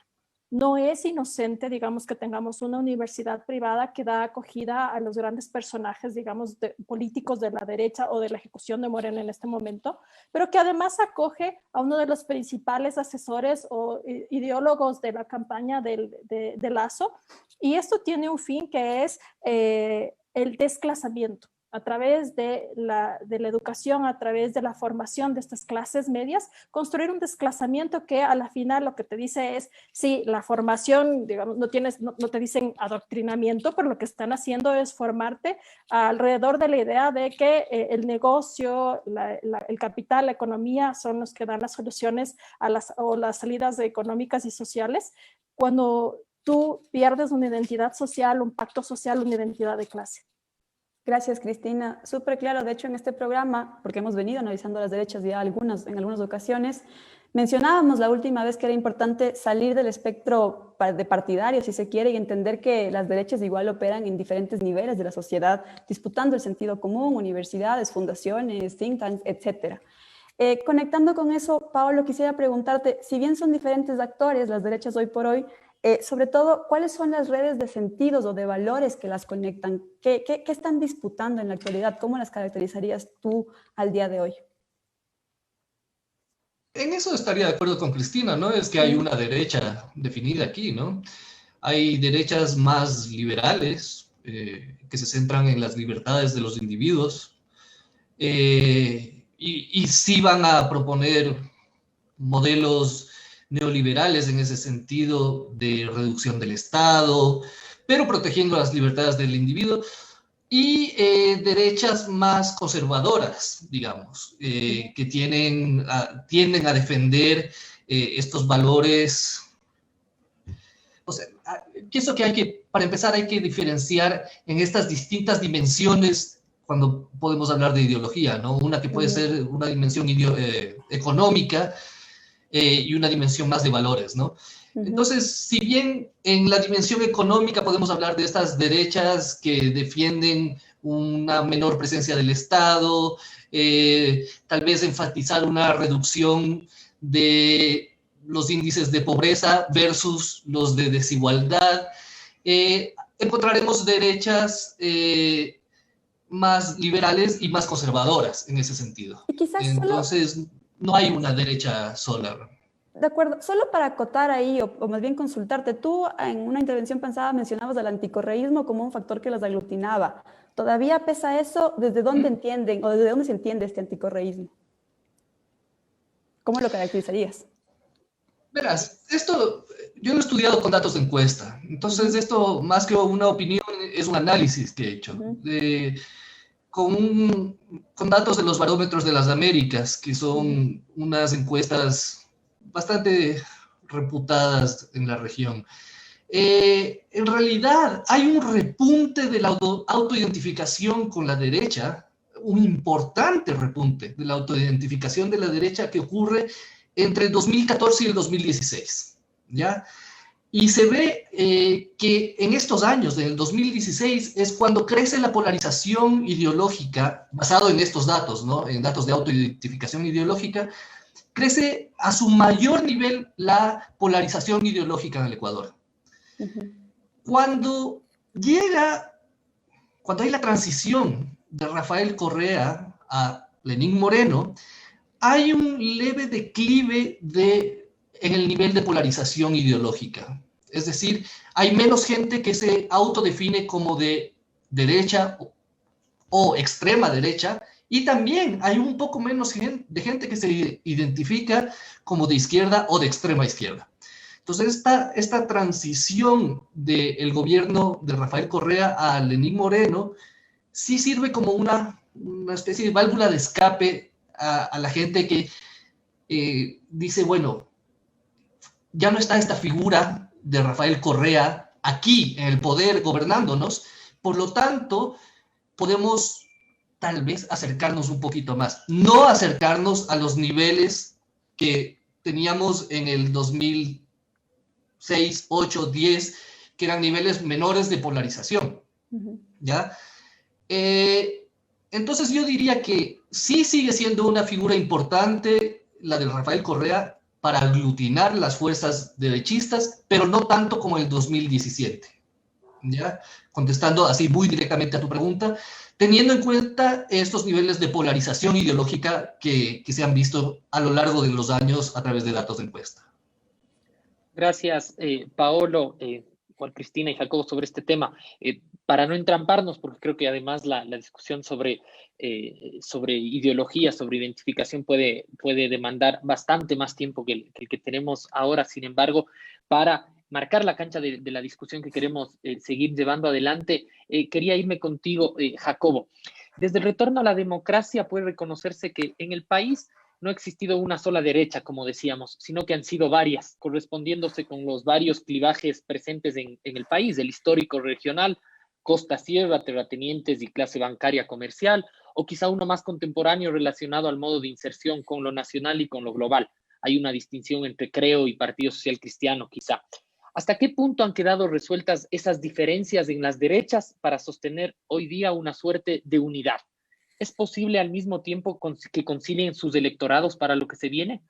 No es inocente, digamos, que tengamos una universidad privada que da acogida a los grandes personajes, digamos, políticos de la derecha o de la ejecución de Morena en este momento, pero que además acoge a uno de los principales asesores o ideólogos de la campaña de Lazo. Y esto tiene un fin que es el desclasamiento. A través de la educación, a través de la formación de estas clases medias, construir un desclasamiento que a la final lo que te dice es, sí, la formación, digamos, no te dicen adoctrinamiento, pero lo que están haciendo es formarte alrededor de la idea de que el negocio, el capital, la economía son los que dan las soluciones o las salidas económicas y sociales, cuando tú pierdes una identidad social, un pacto social, una identidad de clase. Gracias, Cristina. Súper claro. De hecho, en este programa, porque hemos venido analizando las derechas ya en algunas ocasiones, mencionábamos la última vez que era importante salir del espectro de partidario, si se quiere, y entender que las derechas igual operan en diferentes niveles de la sociedad, disputando el sentido común, universidades, fundaciones, think tanks, etc. Conectando con eso, Paolo, quisiera preguntarte, si bien son diferentes actores las derechas hoy por hoy, sobre todo, ¿cuáles son las redes de sentidos o de valores que las conectan? ¿Qué están disputando en la actualidad? ¿Cómo las caracterizarías tú al día de hoy? En eso estaría de acuerdo con Cristina, ¿no? Es que hay una derecha definida aquí, ¿no? Hay derechas más liberales, que se centran en las libertades de los individuos, y sí van a proponer modelos neoliberales en ese sentido de reducción del Estado, pero protegiendo las libertades del individuo, y derechas más conservadoras, digamos, que tienden a defender estos valores. O sea, pienso que para empezar hay que diferenciar en estas distintas dimensiones cuando podemos hablar de ideología, ¿no? Una que puede ser una dimensión económica, y una dimensión más de valores, ¿no? Entonces, si bien en la dimensión económica podemos hablar de estas derechas que defienden una menor presencia del Estado, tal vez enfatizar una reducción de los índices de pobreza versus los de desigualdad, encontraremos derechas más liberales y más conservadoras en ese sentido. Entonces, no hay una derecha sola. De acuerdo, solo para acotar ahí, o más bien consultarte, tú en una intervención pasada mencionabas al anticorreísmo como un factor que los aglutinaba. ¿Todavía pesa eso? ¿Desde dónde entienden o desde dónde se entiende este anticorreísmo? ¿Cómo lo caracterizarías? Verás, esto yo lo he estudiado con datos de encuesta, entonces esto más que una opinión es un análisis que he hecho, con datos de los barómetros de las Américas, que son unas encuestas bastante reputadas en la región. En realidad hay un repunte de la autoidentificación con la derecha, un importante repunte de la autoidentificación de la derecha que ocurre entre el 2014 y el 2016, ¿ya? Y se ve que en estos años, en el 2016, es cuando crece la polarización ideológica, basado en estos datos, ¿no? En datos de autoidentificación ideológica, crece a su mayor nivel la polarización ideológica en el Ecuador. Cuando hay la transición de Rafael Correa a Lenín Moreno, hay un leve declive en el nivel de polarización ideológica. Es decir, hay menos gente que se autodefine como de derecha o extrema derecha, y también hay un poco menos de gente que se identifica como de izquierda o de extrema izquierda. Entonces, esta transición del gobierno de Rafael Correa a Lenín Moreno sí sirve como una especie de válvula de escape a la gente que dice, bueno, ya no está esta figura de Rafael Correa aquí en el poder gobernándonos, por lo tanto, podemos tal vez acercarnos un poquito más, no acercarnos a los niveles que teníamos en el 2006, 8, 10, que eran niveles menores de polarización, ¿ya? Entonces yo diría que sí sigue siendo una figura importante la de Rafael Correa para aglutinar las fuerzas derechistas, pero no tanto como el 2017, ¿ya? Contestando así muy directamente a tu pregunta, teniendo en cuenta estos niveles de polarización ideológica que se han visto a lo largo de los años a través de datos de encuesta. Gracias, Paolo, Juan Cristina y Jacobo, sobre este tema. Para no entramparnos, porque creo que además la discusión sobre ideología, sobre identificación puede demandar bastante más tiempo que el que tenemos ahora. Sin embargo, para marcar la cancha de la discusión que queremos seguir llevando adelante, quería irme contigo, Jacobo. Desde el retorno a la democracia puede reconocerse que en el país no ha existido una sola derecha, como decíamos, sino que han sido varias, correspondiéndose con los varios clivajes presentes en el país, el histórico regional, costa-sierra, terratenientes y clase bancaria comercial, o quizá uno más contemporáneo relacionado al modo de inserción con lo nacional y con lo global. Hay una distinción entre Creo y Partido Social Cristiano, quizá. ¿Hasta qué punto han quedado resueltas esas diferencias en las derechas para sostener hoy día una suerte de unidad? ¿Es posible al mismo tiempo que concilien sus electorados para lo que se viene?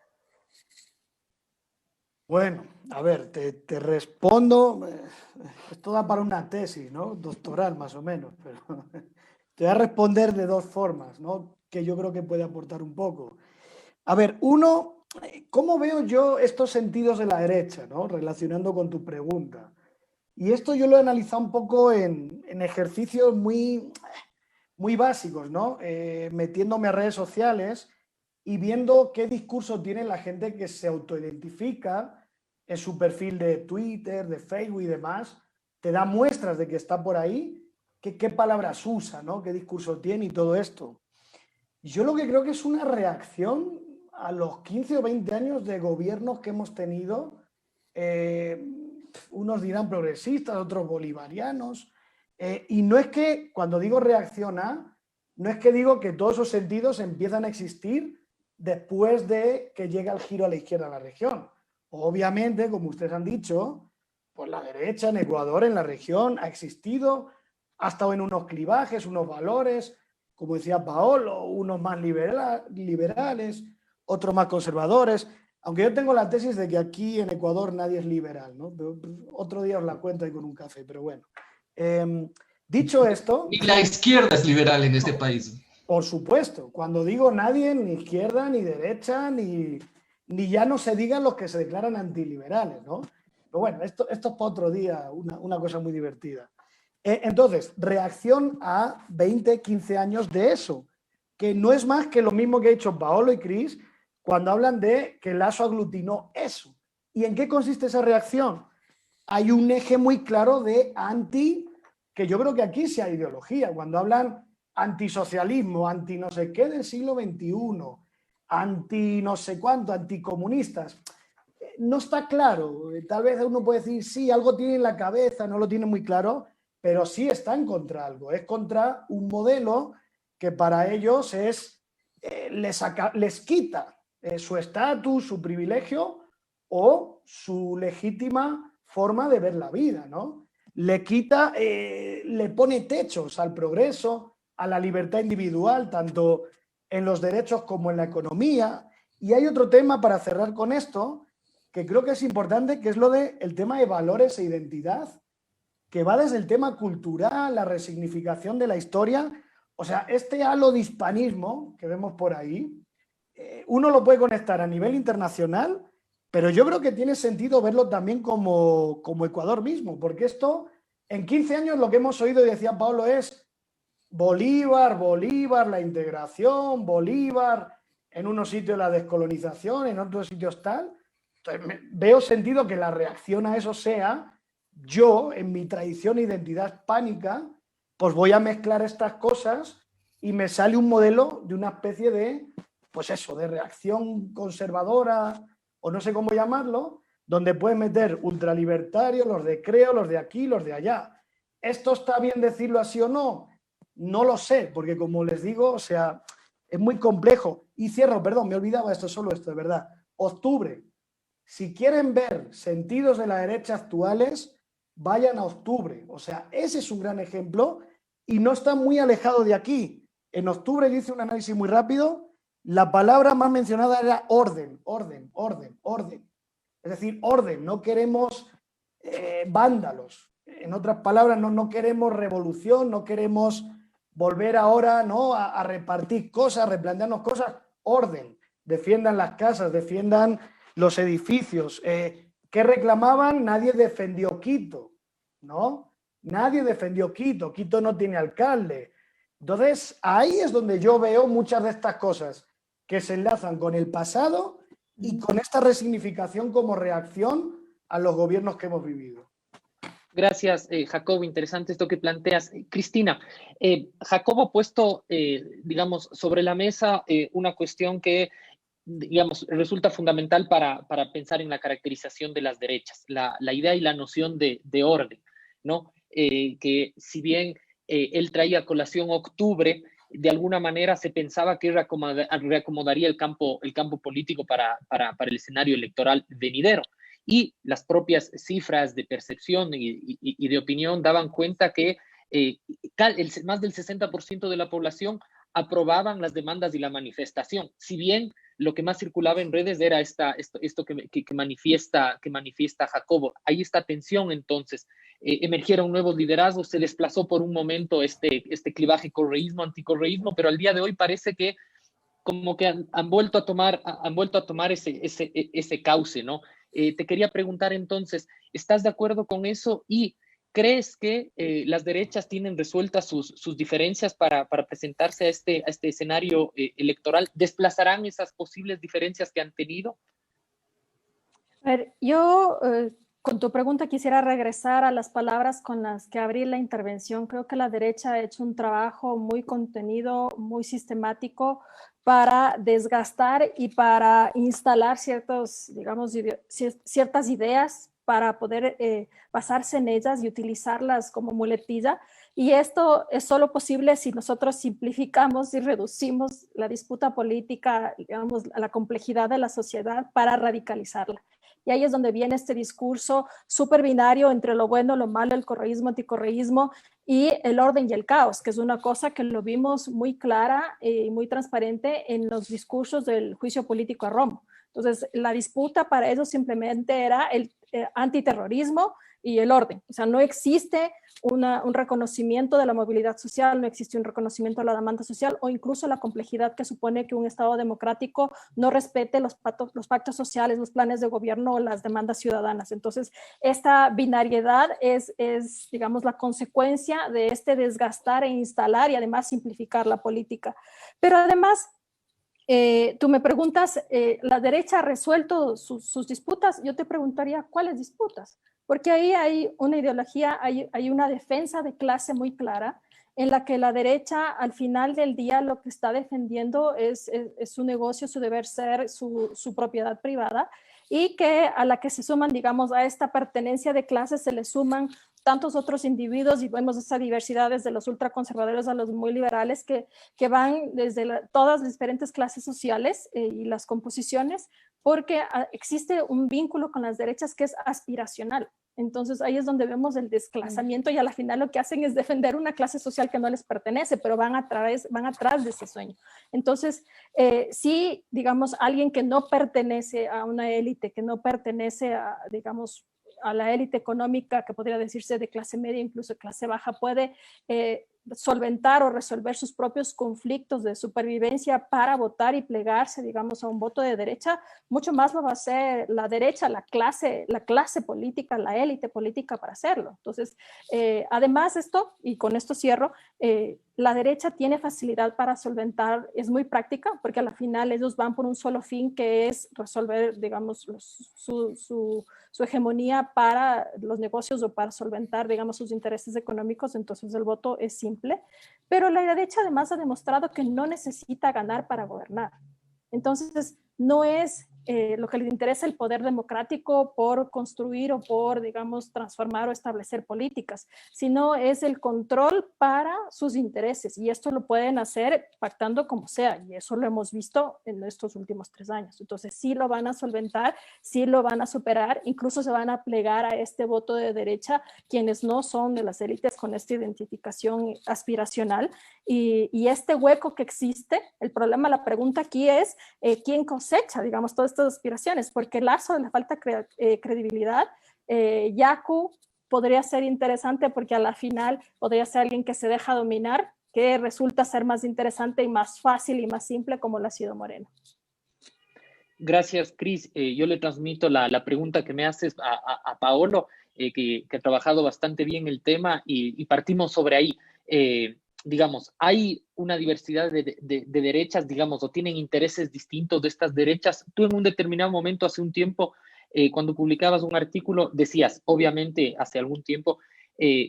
Bueno, a ver, te respondo, esto da para una tesis, ¿no? Doctoral más o menos, pero te voy a responder de dos formas, ¿no? Que yo creo que puede aportar un poco. A ver, uno, ¿cómo veo yo estos sentidos de la derecha, ¿no? Relacionando con tu pregunta. Y esto yo lo he analizado un poco en ejercicios muy básicos, ¿no? Metiéndome a redes sociales y viendo qué discurso tiene la gente que se autoidentifica en su perfil de Twitter, de Facebook y demás, te da muestras de que está por ahí, qué palabras usa, ¿no? Qué discurso tiene y todo esto. Yo lo que creo que es una reacción a los 15 o 20 años de gobiernos que hemos tenido, unos dirán progresistas, otros bolivarianos, y no es que, cuando digo reacciona, no es que digo que todos esos sentidos empiezan a existir después de que llega el giro a la izquierda de la región. Obviamente, como ustedes han dicho, pues la derecha en Ecuador, en la región, ha existido, ha estado en unos clivajes, unos valores, como decía Paolo, unos más liberales, otros más conservadores, aunque yo tengo la tesis de que aquí en Ecuador nadie es liberal, ¿no? Pero otro día os la cuento ahí con un café, pero bueno. Dicho esto... Y la izquierda es liberal en este país. Por supuesto, cuando digo nadie, ni izquierda, ni derecha, ni ni ya no se digan los que se declaran antiliberales, ¿no? Pero bueno, esto es para otro día, una cosa muy divertida. Entonces, reacción a 20, 15 años de eso, que no es más que lo mismo que ha hecho Paolo y Cris cuando hablan de que Lasso aglutinó eso. ¿Y en qué consiste esa reacción? Hay un eje muy claro de que yo creo que aquí sí hay ideología, cuando hablan antisocialismo, anti no sé qué del siglo XXI, anti no sé cuánto, anticomunistas, no está claro. Tal vez uno puede decir, sí, algo tiene en la cabeza, no lo tiene muy claro, pero sí están contra algo, es contra un modelo que para ellos es, les quita su estatus, su privilegio o su legítima forma de ver la vida, ¿no? Le quita, le pone techos al progreso, a la libertad individual, tanto en los derechos como en la economía. Y hay otro tema para cerrar con esto, que creo que es importante, que es lo del tema de valores e identidad, que va desde el tema cultural, la resignificación de la historia. O sea, este halo de hispanismo que vemos por ahí, uno lo puede conectar a nivel internacional, pero yo creo que tiene sentido verlo también como Ecuador mismo, porque esto, en 15 años lo que hemos oído, y decía Paolo, es Bolívar, Bolívar, la integración, Bolívar, en unos sitios la descolonización, en otros sitios tal. Entonces, veo sentido que la reacción a eso sea, yo, en mi tradición e identidad hispánica, pues voy a mezclar estas cosas y me sale un modelo de una especie de, pues eso, de reacción conservadora, o no sé cómo llamarlo, donde puedes meter ultralibertarios, los de Creo, los de aquí, los de allá. ¿Esto está bien decirlo así o no? No lo sé, porque como les digo, o sea, es muy complejo. Y cierro, perdón, me olvidaba solo esto, de verdad. Octubre. Si quieren ver sentidos de la derecha actuales, vayan a octubre. O sea, ese es un gran ejemplo y no está muy alejado de aquí. En octubre yo hice un análisis muy rápido. La palabra más mencionada era orden, orden, orden, orden. Es decir, orden, no queremos vándalos. En otras palabras, no queremos revolución, no queremos volver ahora, ¿no?, a repartir cosas, replantearnos cosas. Orden, defiendan las casas, defiendan los edificios. ¿Qué reclamaban? Nadie defendió Quito, ¿no? Nadie defendió Quito. Quito no tiene alcalde. Entonces, ahí es donde yo veo muchas de estas cosas que se enlazan con el pasado y con esta resignificación como reacción a los gobiernos que hemos vivido. Gracias, Jacobo. Interesante esto que planteas. Cristina, Jacobo ha puesto, digamos, sobre la mesa una cuestión que, digamos, resulta fundamental para pensar en la caracterización de las derechas, la idea y la noción de orden, ¿no? Que si bien él traía a colación octubre, de alguna manera se pensaba que reacomodaría el campo político para el escenario electoral venidero. Y las propias cifras de percepción y de opinión daban cuenta que más del 60% de la población aprobaban las demandas y la manifestación, si bien lo que más circulaba en redes era esto que manifiesta Jacobo. Ahí está tensión, entonces. Emergieron nuevos liderazgos, se desplazó por un momento este clivaje correísmo-anticorreísmo, pero al día de hoy parece que como que han vuelto a tomar ese cauce, ¿no? Te quería preguntar entonces, ¿estás de acuerdo con eso? ¿Y crees que las derechas tienen resueltas sus diferencias para presentarse a este escenario electoral? ¿Desplazarán esas posibles diferencias que han tenido? A ver, yo con tu pregunta quisiera regresar a las palabras con las que abrí la intervención. Creo que la derecha ha hecho un trabajo muy contenido, muy sistemático para desgastar y para instalar ciertas ideas para poder basarse en ellas y utilizarlas como muletilla. Y esto es solo posible si nosotros simplificamos y reducimos la disputa política, digamos, a la complejidad de la sociedad para radicalizarla. Y ahí es donde viene este discurso súper binario entre lo bueno, lo malo, el correísmo, anticorreísmo y el orden y el caos, que es una cosa que lo vimos muy clara y muy transparente en los discursos del juicio político a Romo. Entonces, la disputa para eso simplemente era el antiterrorismo y el orden. O sea, no existe un reconocimiento de la movilidad social, no existe un reconocimiento de la demanda social o incluso la complejidad que supone que un Estado democrático no respete los pactos sociales, los planes de gobierno o las demandas ciudadanas. Entonces, esta binariedad es, digamos, la consecuencia de este desgastar e instalar y además simplificar la política. Pero además, tú me preguntas, ¿la derecha ha resuelto sus disputas? Yo te preguntaría, ¿cuáles disputas? Porque ahí hay una ideología, hay una defensa de clase muy clara en la que la derecha al final del día lo que está defendiendo es su negocio, su deber ser, su propiedad privada, y que a la que se suman, digamos, a esta pertenencia de clases se le suman tantos otros individuos y vemos esa diversidad desde los ultraconservadores a los muy liberales que van desde todas las diferentes clases sociales y las composiciones, porque existe un vínculo con las derechas que es aspiracional. Entonces ahí es donde vemos el desclasamiento y a la final lo que hacen es defender una clase social que no les pertenece, pero van atrás de ese sueño. Entonces, sí, digamos, alguien que no pertenece a una élite, que no pertenece a, digamos, a la élite económica, que podría decirse de clase media, incluso clase baja, puede solventar o resolver sus propios conflictos de supervivencia para votar y plegarse, digamos, a un voto de derecha, mucho más lo va a hacer la derecha, la clase política, la élite política para hacerlo. Entonces, además esto, y con esto cierro, la derecha tiene facilidad para solventar, es muy práctica, porque a la final ellos van por un solo fin, que es resolver, digamos, su hegemonía para los negocios o para solventar, digamos, sus intereses económicos. Entonces el voto es simple, pero la derecha además ha demostrado que no necesita ganar para gobernar. Entonces no es lo que les interesa el poder democrático por construir o por, digamos, transformar o establecer políticas, sino es el control para sus intereses, y esto lo pueden hacer pactando como sea, y eso lo hemos visto en estos últimos 3 años. Entonces sí lo van a solventar, sí lo van a superar, incluso se van a plegar a este voto de derecha quienes no son de las élites con esta identificación aspiracional, y este hueco que existe, el problema, la pregunta aquí es ¿quién cosecha, digamos, todas estas aspiraciones? Porque Lasso le falta credibilidad. Yaku podría ser interesante porque a la final podría ser alguien que se deja dominar, que resulta ser más interesante y más fácil y más simple, como lo ha sido Moreno. Gracias, Cris. Yo le transmito la pregunta que me haces a Paolo, que ha trabajado bastante bien el tema, y partimos sobre ahí. Digamos, hay una diversidad de derechas, digamos, o tienen intereses distintos de estas derechas. Tú en un determinado momento, hace un tiempo, cuando publicabas un artículo, decías, obviamente, hace algún tiempo,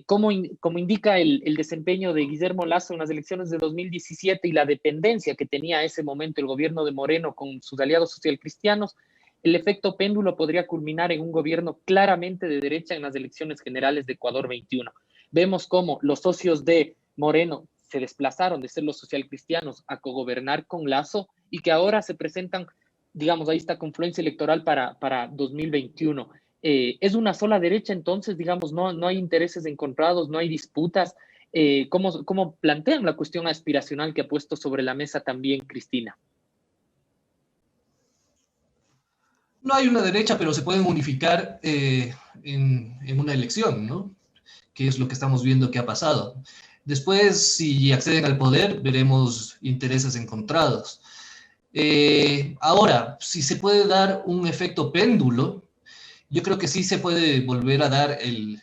como indica el desempeño de Guillermo Lasso en las elecciones de 2017 y la dependencia que tenía a ese momento el gobierno de Moreno con sus aliados socialcristianos, el efecto péndulo podría culminar en un gobierno claramente de derecha en las elecciones generales de Ecuador 21. Vemos cómo los socios de Moreno se desplazaron de ser los socialcristianos a cogobernar con Lasso, y que ahora se presentan, digamos, ahí está confluencia electoral para 2021. ¿Es una sola derecha entonces? Digamos, no hay intereses encontrados, no hay disputas. ¿Cómo plantean la cuestión aspiracional que ha puesto sobre la mesa también Cristina? No hay una derecha, pero se pueden unificar en una elección, ¿no? Que es lo que estamos viendo que ha pasado. Después, si acceden al poder, veremos intereses encontrados. Ahora, si se puede dar un efecto péndulo, yo creo que sí se puede volver a dar el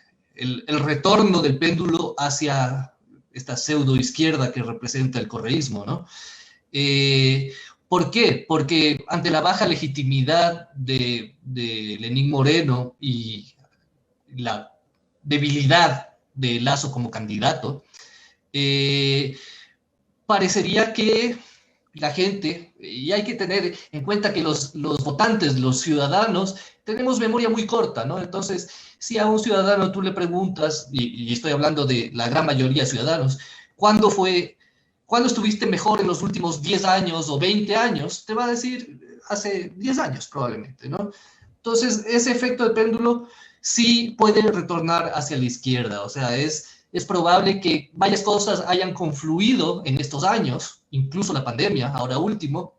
retorno del péndulo hacia esta pseudo izquierda que representa el correísmo, ¿no? ¿Por qué? Porque ante la baja legitimidad de Lenín Moreno y la debilidad de Lasso como candidato, parecería que la gente, y hay que tener en cuenta que los votantes, los ciudadanos, tenemos memoria muy corta, ¿no? Entonces, si a un ciudadano tú le preguntas, y estoy hablando de la gran mayoría de ciudadanos, ¿cuándo estuviste mejor en los últimos 10 años o 20 años? Te va a decir hace 10 años probablemente, ¿no? Entonces, ese efecto de péndulo sí puede retornar hacia la izquierda, o sea, es probable que varias cosas hayan confluido en estos años, incluso la pandemia, ahora último,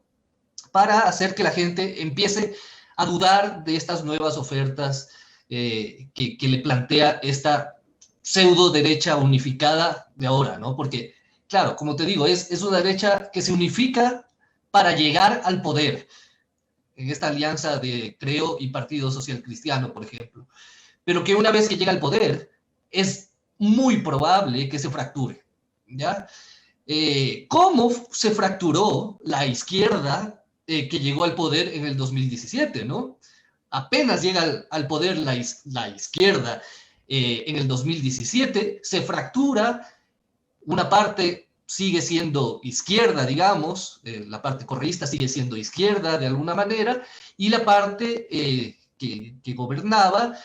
para hacer que la gente empiece a dudar de estas nuevas ofertas que le plantea esta pseudo derecha unificada de ahora, ¿no? Porque, claro, como te digo, es una derecha que se unifica para llegar al poder, en esta alianza de Creo y Partido Social Cristiano, por ejemplo, pero que una vez que llega al poder, es muy probable que se fracture, ¿ya? ¿Cómo se fracturó la izquierda que llegó al poder en el 2017, ¿no? Apenas llega al poder la izquierda en el 2017, se fractura, una parte sigue siendo izquierda, digamos, la parte correísta sigue siendo izquierda de alguna manera, y la parte que gobernaba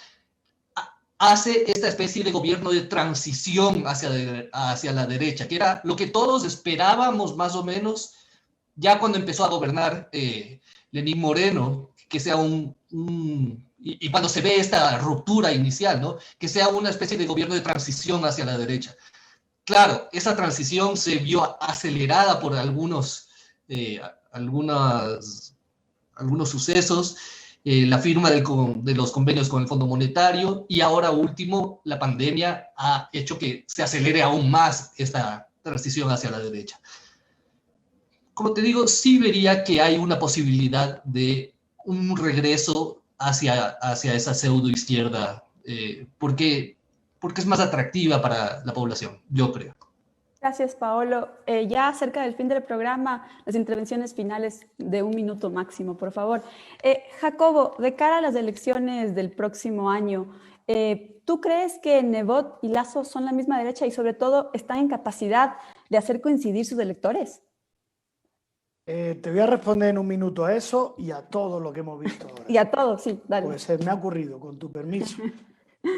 hace esta especie de gobierno de transición hacia la derecha, que era lo que todos esperábamos más o menos ya cuando empezó a gobernar Lenín Moreno, que sea y cuando se ve esta ruptura inicial, ¿no? Que sea una especie de gobierno de transición hacia la derecha. Claro, esa transición se vio acelerada por algunos sucesos, la firma de los convenios con el Fondo Monetario, y ahora último, la pandemia ha hecho que se acelere aún más esta transición hacia la derecha. Como te digo, sí vería que hay una posibilidad de un regreso hacia esa pseudo izquierda, porque es más atractiva para la población, yo creo. Gracias, Paolo. Ya cerca del fin del programa, las intervenciones finales de 1 minuto máximo, por favor. Jacobo, de cara a las elecciones del próximo año, ¿tú crees que Nebot y Lasso son la misma derecha y sobre todo están en capacidad de hacer coincidir sus electores? Te voy a responder en 1 minuto a eso y a todo lo que hemos visto ahora. Y a todo, sí, dale. Pues me ha ocurrido, con tu permiso.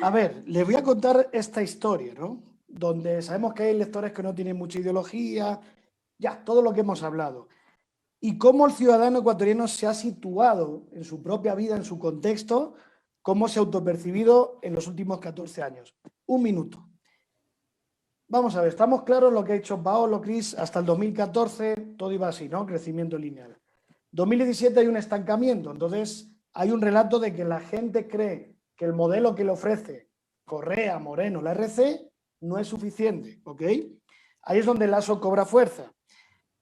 A ver, les voy a contar esta historia, ¿no? Donde sabemos que hay electores que no tienen mucha ideología, ya, todo lo que hemos hablado. Y cómo el ciudadano ecuatoriano se ha situado en su propia vida, en su contexto, cómo se ha autopercibido en los últimos 14 años. 1 minuto. Vamos a ver, estamos claros lo que ha hecho Paolo, Cris, hasta el 2014 todo iba así, ¿no? Crecimiento lineal. 2017 hay un estancamiento, entonces hay un relato de que la gente cree que el modelo que le ofrece Correa, Moreno, la RC, no es suficiente, ¿ok? Ahí es donde Lasso cobra fuerza.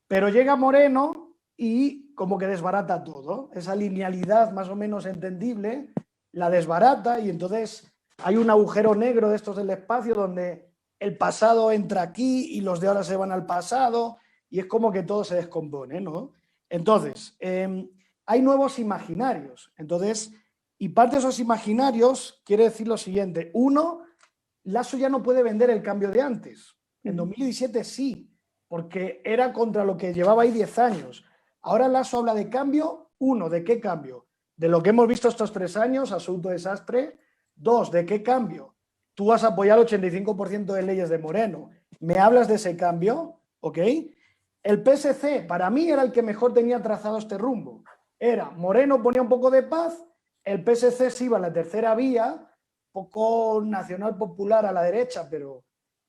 Pero llega Moreno y como que desbarata todo. Esa linealidad más o menos entendible la desbarata y entonces hay un agujero negro de estos del espacio donde el pasado entra aquí y los de ahora se van al pasado y es como que todo se descompone, ¿no? Entonces, hay nuevos imaginarios. Entonces, y parte de esos imaginarios quiere decir lo siguiente. Uno, Lasso ya no puede vender el cambio de antes. En 2017 sí, porque era contra lo que llevaba ahí 10 años. Ahora Lasso habla de cambio. 1, ¿de qué cambio? De lo que hemos visto estos 3 años, absoluto desastre. 2, ¿de qué cambio? Tú vas a apoyar el 85% de leyes de Moreno. ¿Me hablas de ese cambio? ¿Ok? El PSC, para mí, era el que mejor tenía trazado este rumbo. Era, Moreno ponía un poco de paz, el PSC se iba a la tercera vía, poco nacional popular a la derecha, pero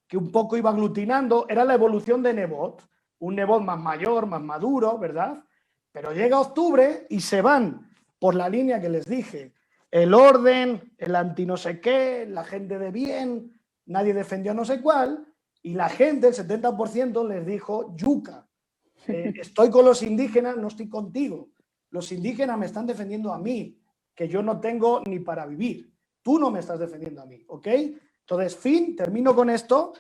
que un poco iba aglutinando. Era la evolución de Nebot, un Nebot más mayor, más maduro, ¿verdad? Pero llega octubre y se van por la línea que les dije. El orden, el anti no sé qué, la gente de bien, nadie defendió no sé cuál, y la gente, el 70%, les dijo, yuca, estoy con los indígenas, no estoy contigo. Los indígenas me están defendiendo a mí, que yo no tengo ni para vivir. Tú no me estás defendiendo a mí, ¿ok? Entonces, termino con esto.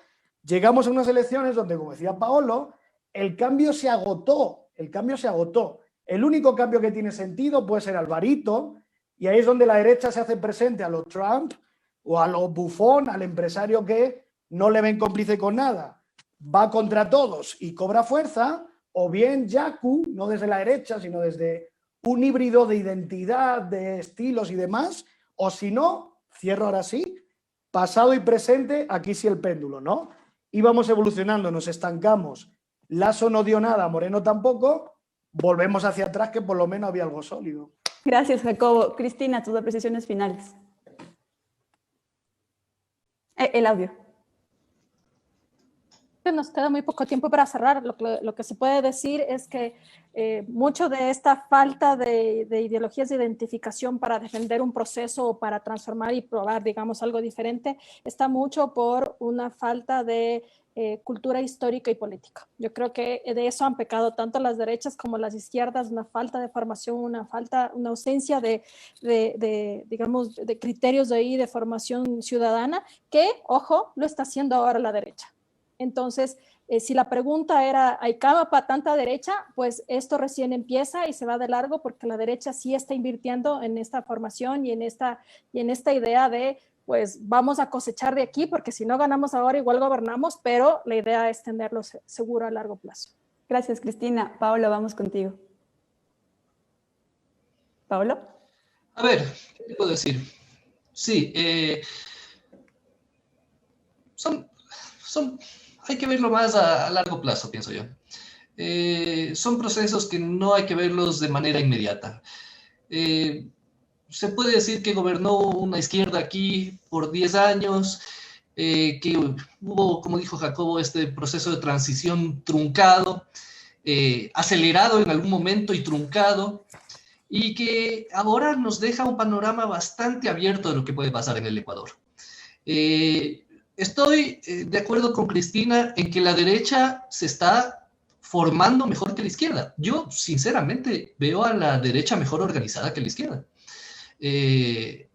Llegamos a unas elecciones donde, como decía Paolo, el cambio se agotó. El cambio se agotó. El único cambio que tiene sentido puede ser Alvarito, y ahí es donde la derecha se hace presente a los Trump o a los Buffon, al empresario que no le ven cómplice con nada, va contra todos y cobra fuerza, o bien Yaku, no desde la derecha, sino desde un híbrido de identidad, de estilos y demás, o si no, cierro ahora sí, pasado y presente, aquí sí el péndulo, ¿no? Íbamos evolucionando, nos estancamos, Lasso no dio nada, Moreno tampoco, volvemos hacia atrás que por lo menos había algo sólido. Gracias, Jacobo. Cristina, tus apreciaciones finales. El audio. Nos queda muy poco tiempo para cerrar. Lo que se puede decir es que mucho de esta falta de ideologías de identificación para defender un proceso o para transformar y probar, digamos, algo diferente, está mucho por una falta de cultura histórica y política. Yo creo que de eso han pecado tanto las derechas como las izquierdas, una falta de formación, una ausencia digamos, de criterios de formación ciudadana que, ojo, lo está haciendo ahora la derecha. Entonces, si la pregunta era, ¿hay cama para tanta derecha? Pues esto recién empieza y se va de largo porque la derecha sí está invirtiendo en esta formación y en esta idea de, pues vamos a cosechar de aquí porque si no ganamos ahora igual gobernamos, pero la idea es tenerlo seguro a largo plazo. Gracias, Cristina. Paolo, vamos contigo. ¿Paolo? A ver, ¿qué puedo decir? Sí, hay que verlo más a largo plazo, pienso yo. Son procesos que no hay que verlos de manera inmediata. Se puede decir que gobernó una izquierda aquí por 10 años, que hubo, como dijo Jacobo, este proceso de transición truncado, acelerado en algún momento y truncado, y que ahora nos deja un panorama bastante abierto de lo que puede pasar en el Ecuador. Estoy de acuerdo con Cristina en que la derecha se está formando mejor que la izquierda. Yo, sinceramente, veo a la derecha mejor organizada que la izquierda. Y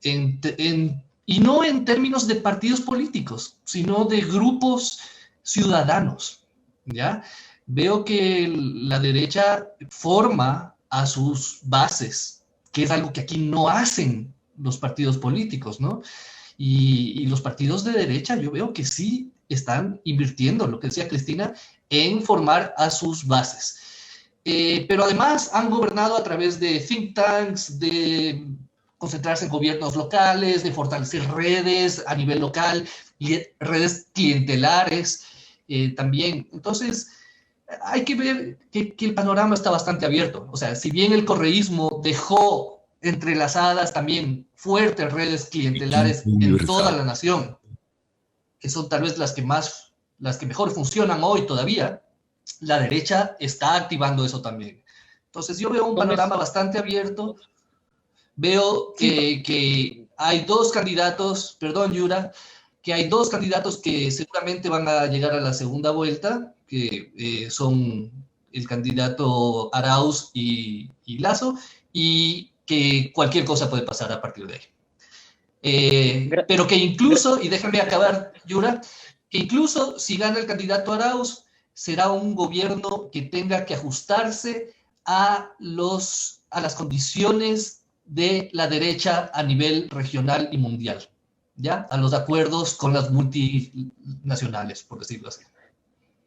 no en términos de partidos políticos, sino de grupos ciudadanos, ¿ya? Veo que la derecha forma a sus bases, que es algo que aquí no hacen los partidos políticos, ¿no? Y los partidos de derecha yo veo que sí están invirtiendo, lo que decía Cristina, en formar a sus bases. Pero además han gobernado a través de think tanks, de concentrarse en gobiernos locales, de fortalecer redes a nivel local, y redes clientelares también. Entonces, hay que ver que el panorama está bastante abierto. O sea, si bien el correísmo dejó entrelazadas también fuertes redes clientelares en toda la nación, que son tal vez las que mejor funcionan hoy todavía, la derecha está activando eso también. Entonces yo veo un panorama bastante abierto. Veo que hay dos candidatos, perdón Yura, que hay dos candidatos que seguramente van a llegar a la segunda vuelta, que son el candidato Arauz y Lasso, y que cualquier cosa puede pasar a partir de ahí. Pero que incluso, y déjame acabar, Yura, que incluso si gana el candidato Arauz, será un gobierno que tenga que ajustarse a las condiciones de la derecha a nivel regional y mundial, ¿ya? A los acuerdos con las multinacionales, por decirlo así.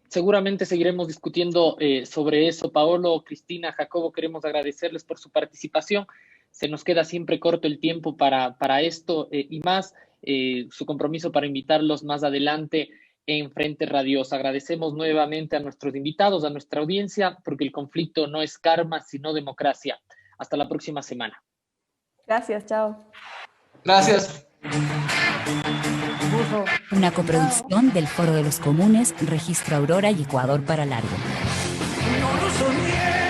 Seguramente seguiremos discutiendo sobre eso. Paolo, Cristina, Jacobo, queremos agradecerles por su participación. Se nos queda siempre corto el tiempo para esto y más su compromiso para invitarlos más adelante en Frente Radiosa. Agradecemos nuevamente a nuestros invitados, a nuestra audiencia, porque el conflicto no es karma, sino democracia. Hasta la próxima semana. Gracias, chao. Gracias. Una coproducción del Foro de los Comunes, Registro Aurora y Ecuador para Largo. No lo soñé.